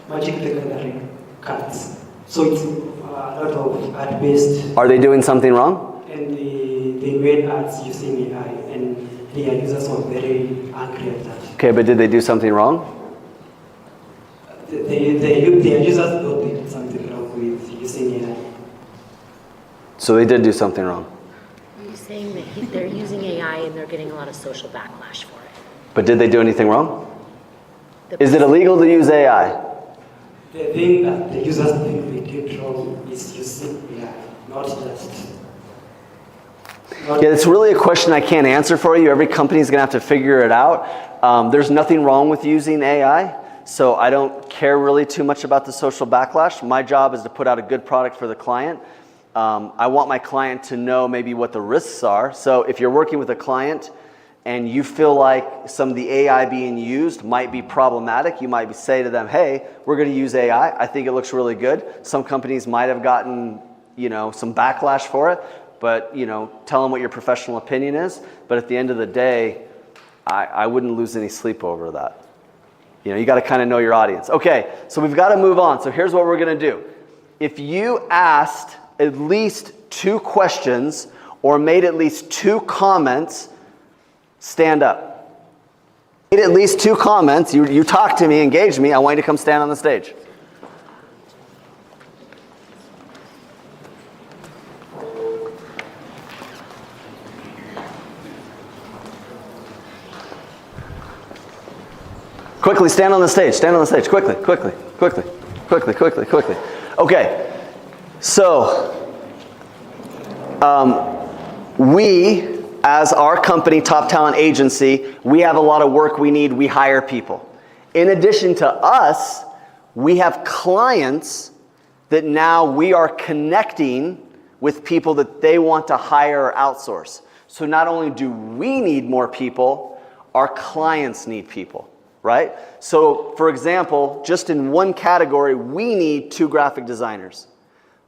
Magic the Gathering cards. So it's a lot of art-based. Are they doing something wrong? And they made arts using AI, and their users were very angry at that. Okay, but did they do something wrong? Their users thought they did something wrong with using AI. So they did do something wrong. Are you saying that they're using AI and they're getting a lot of social backlash for it? But did they do anything wrong? Is it illegal to use AI? The thing that the users think they did wrong is using AI, not just. Yeah, it's really a question I can't answer for you. Every company's going to have to figure it out. There's nothing wrong with using AI, so I don't care really too much about the social backlash. My job is to put out a good product for the client. I want my client to know maybe what the risks are. So if you're working with a client and you feel like some of the AI being used might be problematic, you might say to them, hey, we're going to use AI. I think it looks really good. Some companies might have gotten, some backlash for it, but, tell them what your professional opinion is. But at the end of the day, I wouldn't lose any sleep over that. You got to kind of know your audience. Okay, so we've got to move on. So here's what we're going to do. If you asked at least 2 questions or made at least 2 comments, stand up. Made at least 2 comments, you talk to me, engage me, I want you to come stand on the stage. Quickly, stand on the stage, quickly. Okay, so we, as our company, Top Talent Agency, we have a lot of work we need, we hire people. In addition to us, we have clients that now we are connecting with people that they want to hire or outsource. So not only do we need more people, our clients need people. Right? So, for example, just in one category, we need 2 graphic designers.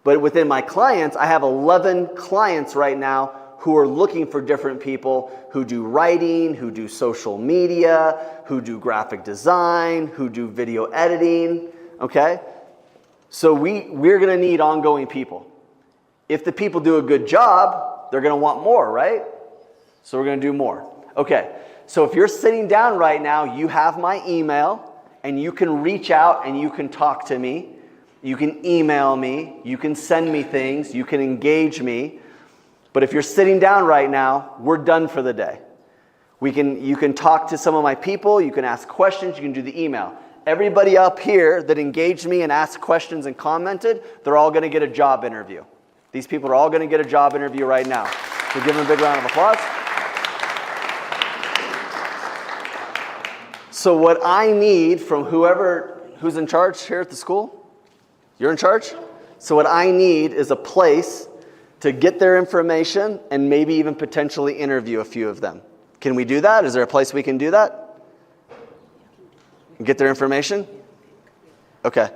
But within my clients, I have 11 clients right now who are looking for different people who do writing, who do social media, who do graphic design, who do video editing, okay? So we're gonna need ongoing people. If the people do a good job, they're gonna want more, right? So we're gonna do more. Okay. So if you're sitting down right now, you have my email, and you can reach out and you can talk to me. You can email me. You can send me things. You can engage me. But if you're sitting down right now, we're done for the day. You can talk to some of my people. You can ask questions. You can do the email. Everybody up here that engaged me and asked questions and commented, they're all going to get a job interview. These people are all going to get a job interview right now. So give them a big round of applause. So what I need from who's in charge here at the school? You're in charge? So what I need is a place to get their information and maybe even potentially interview a few of them. Can we do that? Is there a place we can do that? Get their information? Okay.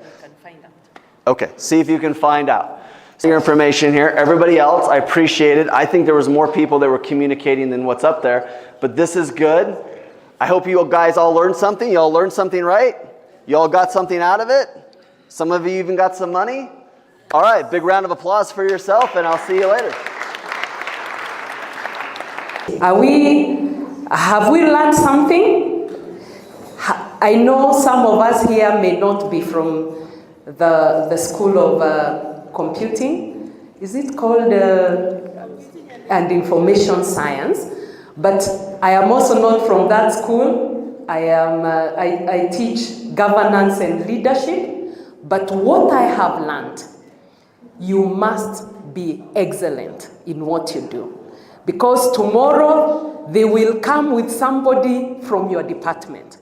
Okay, see if you can find out. So your information here. Everybody else, I appreciate it. I think there was more people that were communicating than what's up there, but this is good. I hope you guys all learned something. You all learned something, right? You all got something out of it? Some of you even got some money? All right, big round of applause for yourself, and I'll see you later. Have we learned something? I know some of us here may not be from the School of Computing. Is it called and Information Science? But I am also not from that school. I teach governance and leadership. But what I have learned, you must be excellent in what you do. Because tomorrow they will come with somebody from your department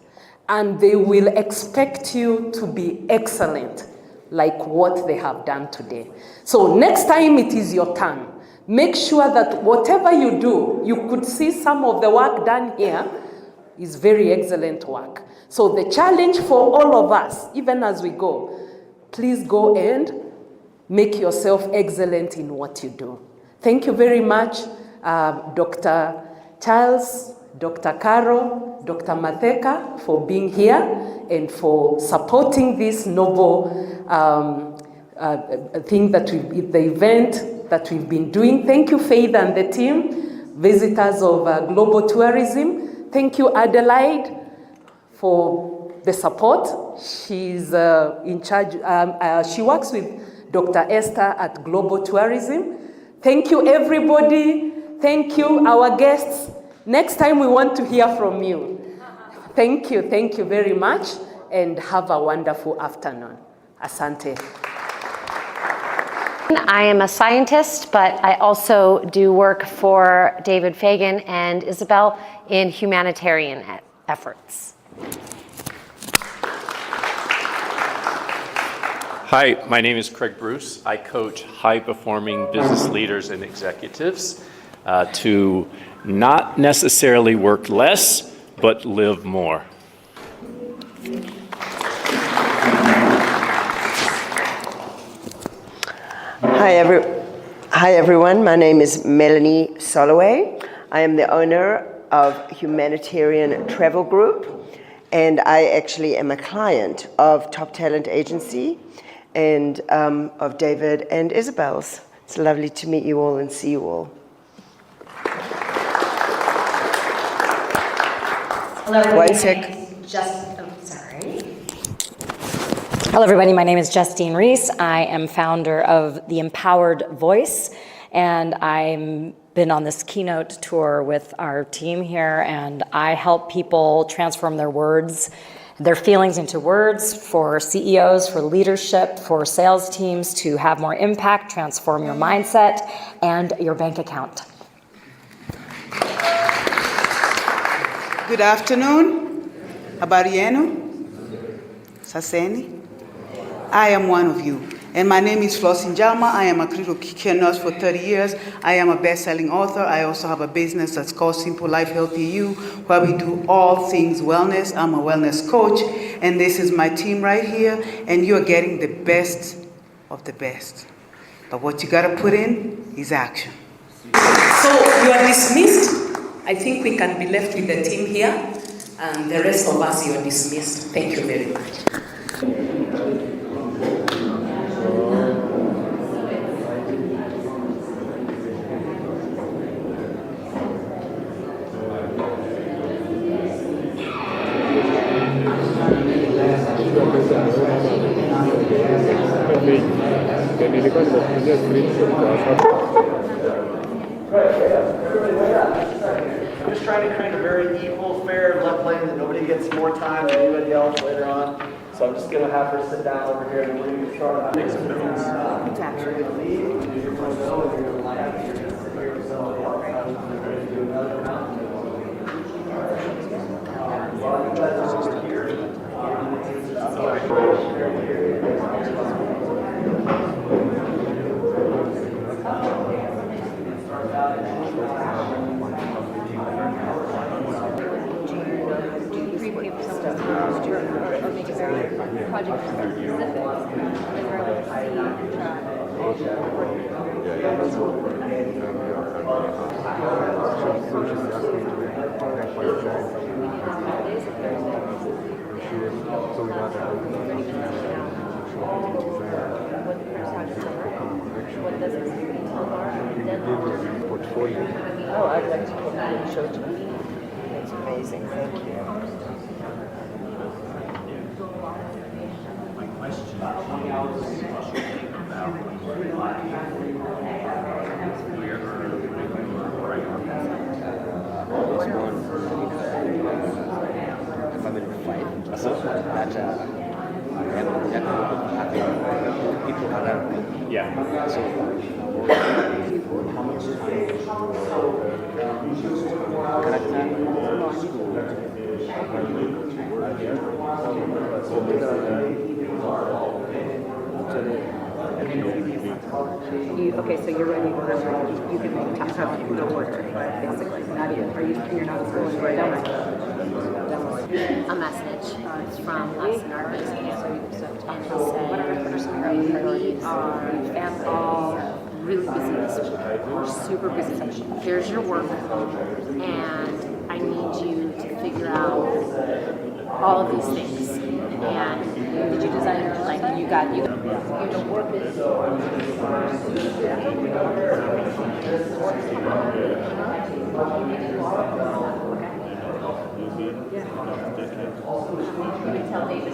and they will expect you to be excellent like what they have done today. So next time it is your turn. Make sure that whatever you do, you could see some of the work done here is very excellent work. So the challenge for all of us, even as we go, please go and make yourself excellent in what you do. Thank you very much, Dr. Charles, Dr. Caro, Dr. Matheka, for being here and for supporting this noble thing that the event that we've been doing. Thank you, Faith and the team, visitors of Global Tourism. Thank you, Adelaide, for the support. She's in charge, she works with Dr. Esther at Global Tourism. Thank you, everybody. Thank you, our guests. Next time we want to hear from you. Thank you very much, and have a wonderful afternoon. Asante. I am a scientist, but I also do work for David Fagan and Isabel in humanitarian efforts. Hi, my name is Craig Bruce. I coach high-performing business leaders and executives to not necessarily work less, but live more. Hi everyone, my name is Melanie Soloway. I am the owner of Humanitarian Travel Group, and I actually am a client of Top Talent Agency and of David and Isabel's. It's lovely to meet you all and see you all. Hello, everybody. Hello, everybody. My name is Justine Reese. I am founder of The Empowered Voice, and I've been on this keynote tour with our team here, and I help people transform their words, their feelings into words for CEOs, for leadership, for sales teams to have more impact, transform your mindset and your bank account. Good afternoon. Habari yenu? Saseni. I am one of you. And my name is Flossie Njama. I am a critical care nurse for 30 years. I am a best-selling author. I also have a business that's called Simple Life Healthy You, where we do all things wellness. I'm a wellness coach, and this is my team right here, and you're getting the best of the best. But what you gotta put in is action. So you are dismissed. I think we can be left with the team here, and the rest of us, you are dismissed. Thank you very much. I'm just trying to create a very equal, fair, level playing that nobody gets more time than anybody else later on. So I'm just going to have her sit down over here and we're going to start on the next Oh, I'd like to show it to you. That's amazing. Thank you. My question Okay, so you're ready whenever you can have no order, basically. Not even, you're not going right down. A message from last Nairobi, and he said, we are all really busy this week. We're super busy. Here's your work, and I need you to figure out all of these things. And did you design your like you got work is tell David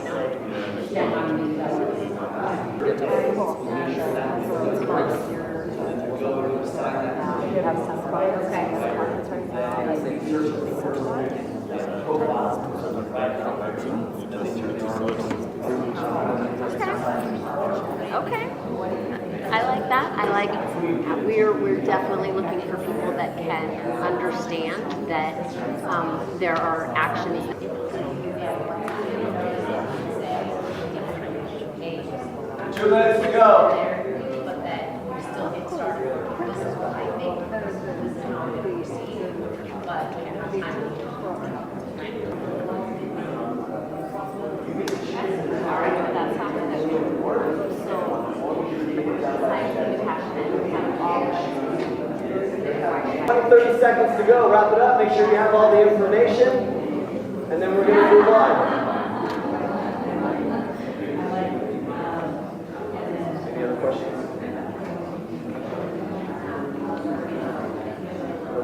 Okay. I like that. I like we're definitely looking for people that can understand that there are actions. 2 minutes to go. About 30 seconds to go. Wrap it up. Make sure you have all the information, and then we're going to move on. Any other questions?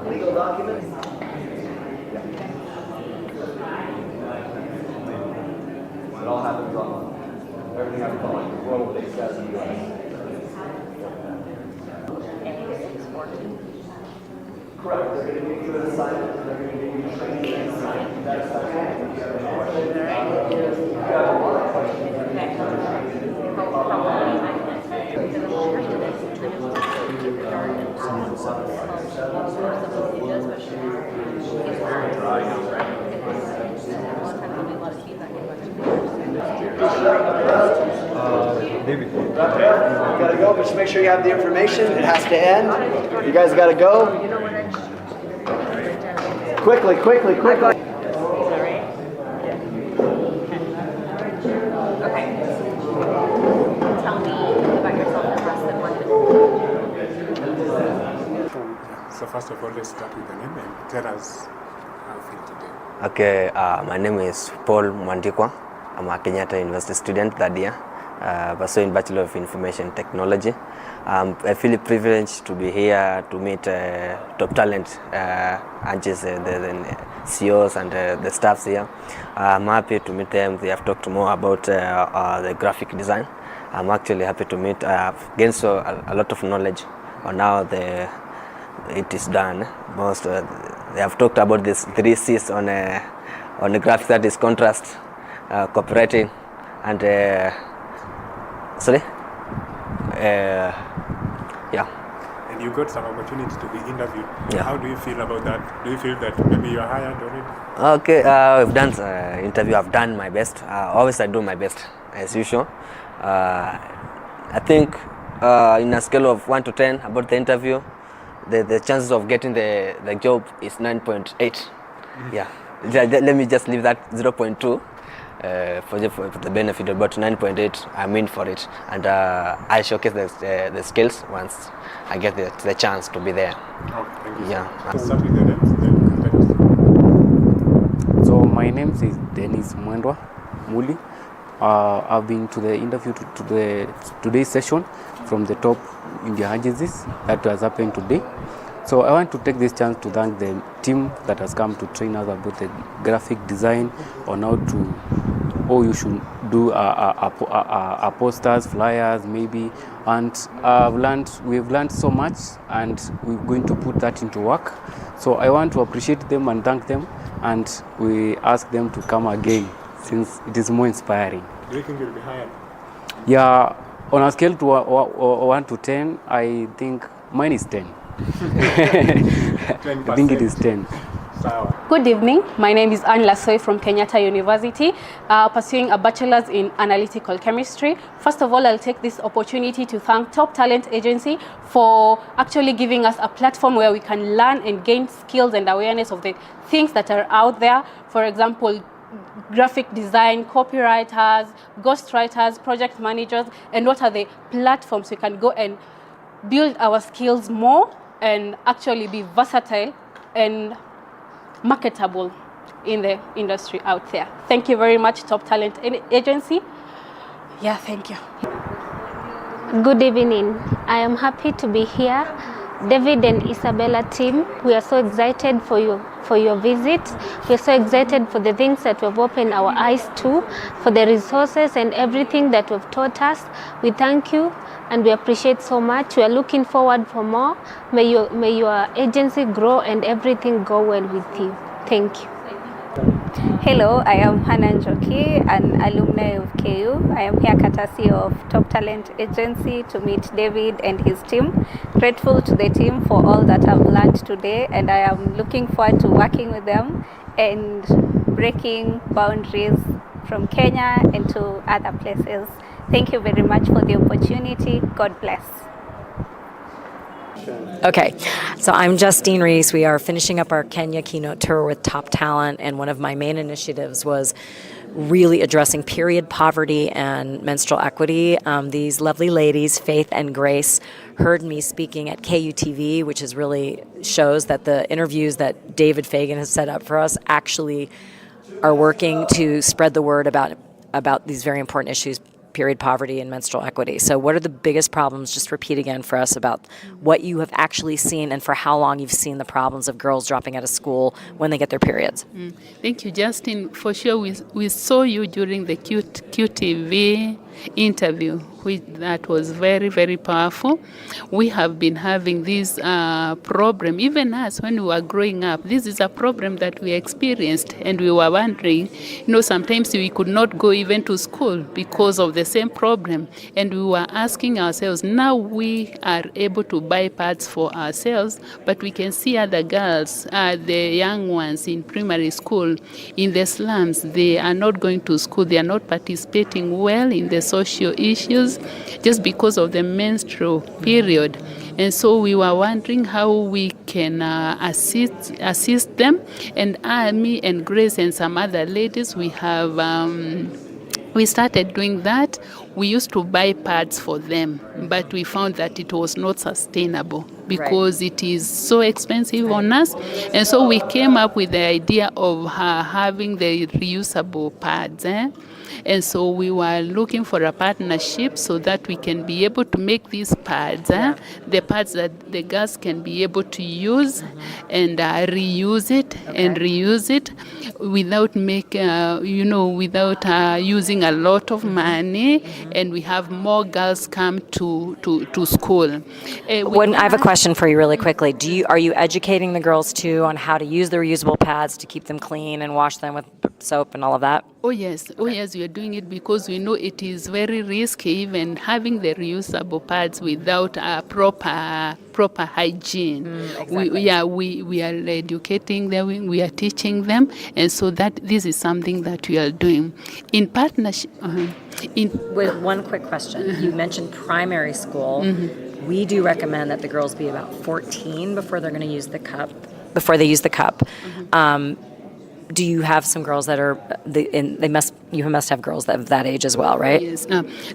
Legal documents? It all happens on everything happens on global based status in the US. Correct. They're going to give you an assignment. They're going to give you training and assignment. That's the question. You've got a lot of questions. David. You gotta go, but just make sure you have the information. It has to end. You guys gotta go. Quickly. Okay. Tell me about yourself in less than 1 minute. So first of all, let's start with the name and tell us how you feel today. Okay, my name is Paul Mwandikwa. I'm a Kenyatta University student that year, pursuing Bachelor of Information Technology. I feel privileged to be here to meet top talent, and just the CEOs and the staffs here. I'm happy to meet them. They have talked more about the graphic design. I'm actually happy to meet. I've gained a lot of knowledge on how it is done. They have talked about these 3 C's on the graphic, that is contrast, copywriting, and yeah. And you got some opportunity to be interviewed. Yeah. How do you feel about that? Do you feel that maybe you're hired already? Okay, I've done interview. I've done my best. Always I do my best as usual. I think in a scale of 1 to 10 about the interview, the chances of getting the job is 9.8. Mm-hmm. Yeah. Let me just leave that 0.2 for the benefit, about 9.8. I'm in for it, and I showcase the skills once I get the chance to be there. Oh, thank you. Yeah. Start with the names, So my name is Dennis Mwendwa Muli. I've been to the interview to today's session from the top India agencies that has happened today. So I want to take this chance to thank the team that has come to train us about the graphic design on how you should do a posters, flyers, maybe. And we've learned so much, and we're going to put that into work. So I want to appreciate them and thank them, and we ask them to come again since it is more inspiring. Do you think you'll be hired? Yeah, on a scale to 1 to 10, I think mine is 10. I think it is 10. Good evening. My name is Anne Lasoy from Kenyatta University, pursuing a bachelor's in analytical chemistry. First of all, I'll take this opportunity to thank Top Talent Agency for actually giving us a platform where we can learn and gain skills and awareness of the things that are out there. For example, graphic design, copywriters, ghostwriters, project managers, and what are the platforms we can go and build our skills more and actually be versatile and marketable in the industry out there. Thank you very much, Top Talent Agency. Yeah, thank you. Good evening. I am happy to be here. David and Isabella team, we are so excited for your visit. We are so excited for the things that we've opened our eyes to, for the resources and everything that you've taught us. We thank you and we appreciate so much. We are looking forward for more. May your agency grow and everything go well with you. Thank you. Hello, I am Hannah Njoki, an alumni of KU. I am here courtesy of Top Talent Agency to meet David and his team. Grateful to the team for all that I've learned today, and I am looking forward to working with them and breaking boundaries from Kenya and to other places. Thank you very much for the opportunity. God bless. Okay, so I'm Justine Reese. We are finishing up our Kenya keynote tour with Top Talent, and one of my main initiatives was really addressing period poverty and menstrual equity. These lovely ladies, Faith and Grace, heard me speaking at KUTV, which is really shows that the interviews that David Fagan has set up for us actually are working to spread the word about these very important issues, period poverty and menstrual equity. So what are the biggest problems? Just repeat again for us about what you have actually seen and for how long you've seen the problems of girls dropping out of school when they get their periods. Thank you, Justin. For sure, we saw you during the QTV interview, that was very, very powerful. We have been having this problem, even us when we were growing up. This is a problem that we experienced, and we were wondering, sometimes we could not go even to school because of the same problem. And we were asking ourselves, now we are able to buy pads for ourselves, but we can see other girls, the young ones in primary school, in the slums, they are not going to school, they are not participating well in the social issues just because of the menstrual period. And so we were wondering how we can assist them. And me and Grace and some other ladies, we started doing that. We used to buy pads for them, but we found that it was not sustainable because it is so expensive on us. And so we came up with the idea of having the reusable pads. And so we were looking for a partnership so that we can be able to make these pads, the pads that the girls can be able to use and reuse it and reuse it without using a lot of money, and we have more girls come to school. I have a question for you really quickly. Are you educating the girls too on how to use the reusable pads to keep them clean and wash them with soap and all of that? Oh yes, we are doing it because we know it is very risky even having the reusable pads without a proper hygiene. Exactly. We are educating them, we are teaching them, and so that this is something that we are doing in partnership. With one quick question, you mentioned primary school. We do recommend that the girls be about 14 before they're going to use the cup. Before they use the cup. Do you have some girls that are? You must have girls that of that age as well, right? Yes.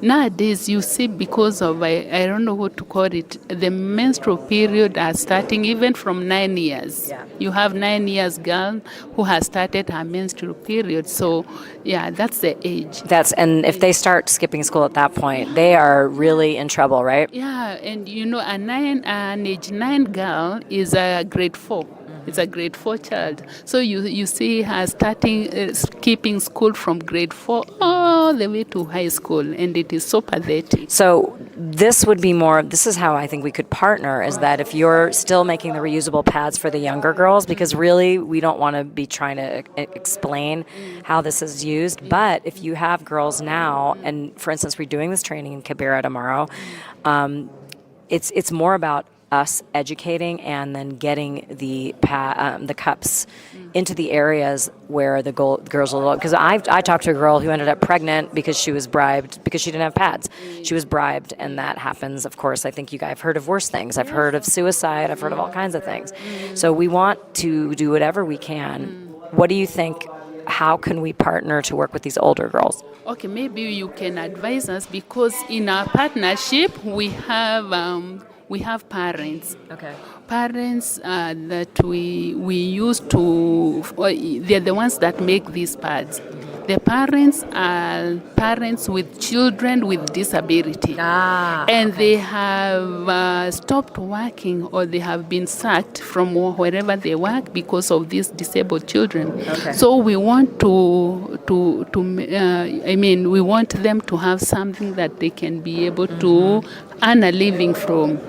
Nowadays, you see, because of I don't know what to call it, the menstrual period are starting even from 9 years. Yeah. You have 9 years girl who has started her menstrual period. So, that's the age. And if they start skipping school at that point, they are really in trouble, right? Yeah, and an age 9 girl is a grade 4. It's a grade 4 child. So you see her starting skipping school from grade 4 all the way to high school, and it is so pathetic. So this is how I think we could partner, is that if you're still making the reusable pads for the younger girls, because really we don't want to be trying to explain how this is used, but if you have girls now, and for instance, we're doing this training in Guerrilla tomorrow, it's more about us educating and then getting the cups into the areas where the girls will. Because I talked to a girl who ended up pregnant because she was bribed because she didn't have pads. She was bribed, and that happens. Of course, I think you guys have heard of worse things. I've heard of suicide. I've heard of all kinds of things. So we want to do whatever we can. What do you think? How can we partner to work with these older girls? Okay, maybe you can advise us, because in our partnership we have parents. Okay. Parents that we use to, they're the ones that make these pads. The parents are parents with children with disability. And they have stopped working, or they have been sacked from wherever they work because of these disabled children. Okay. So we want we want them to have something that they can be able to earn a living from,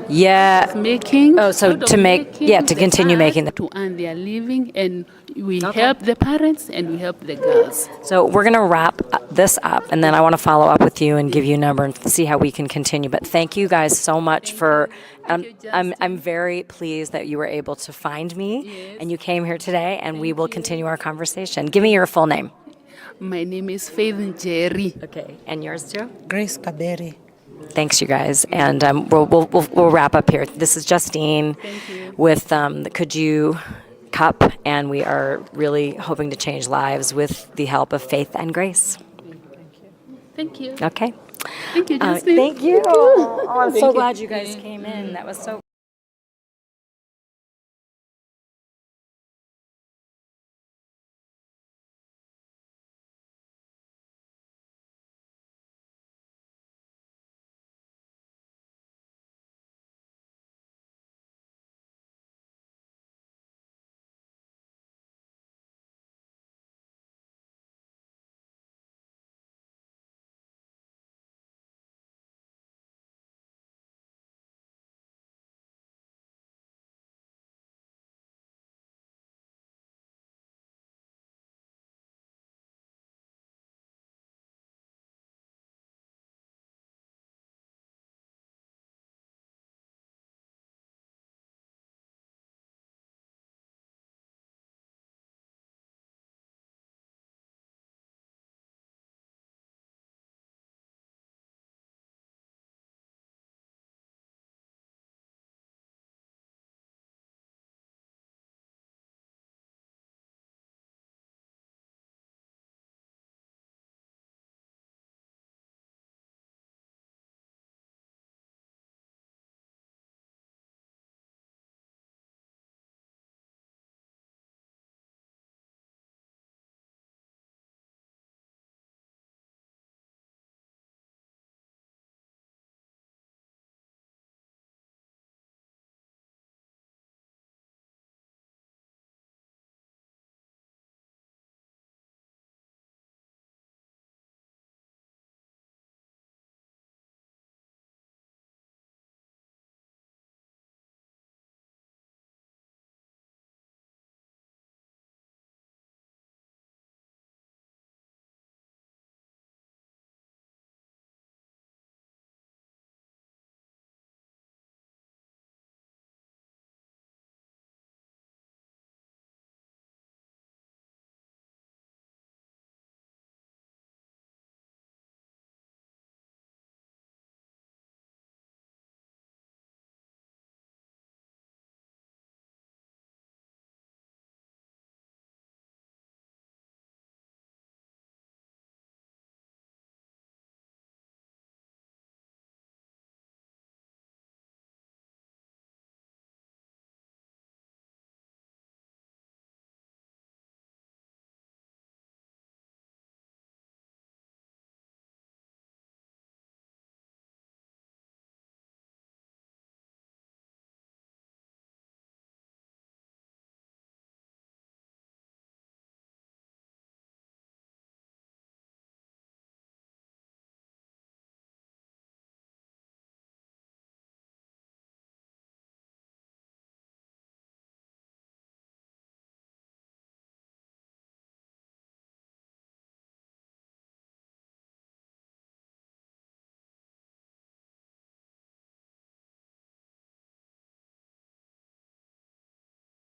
Yeah. making. Oh, so out of to make, making yeah, to the continue art, making the. to earn their living, and we Okay. help the parents and we help the girls. So we're going to wrap this up, and then I want to follow up with you and give you a number and see how we can continue. But thank you guys so much for. I'm very pleased that you were able to find me and you came here today, and we will continue our conversation. Give me your full name. My name is Fagan Jerry. Okay, and yours too? Grace Kaberi. Thanks, you guys, and we'll wrap up here. This is Justine with the Could You Cup, and we are really hoping to change lives with the help of faith and grace. Thank you. Okay. Thank you, Justine. Thank you. Oh, I'm Thank so you. glad you guys came in. That was so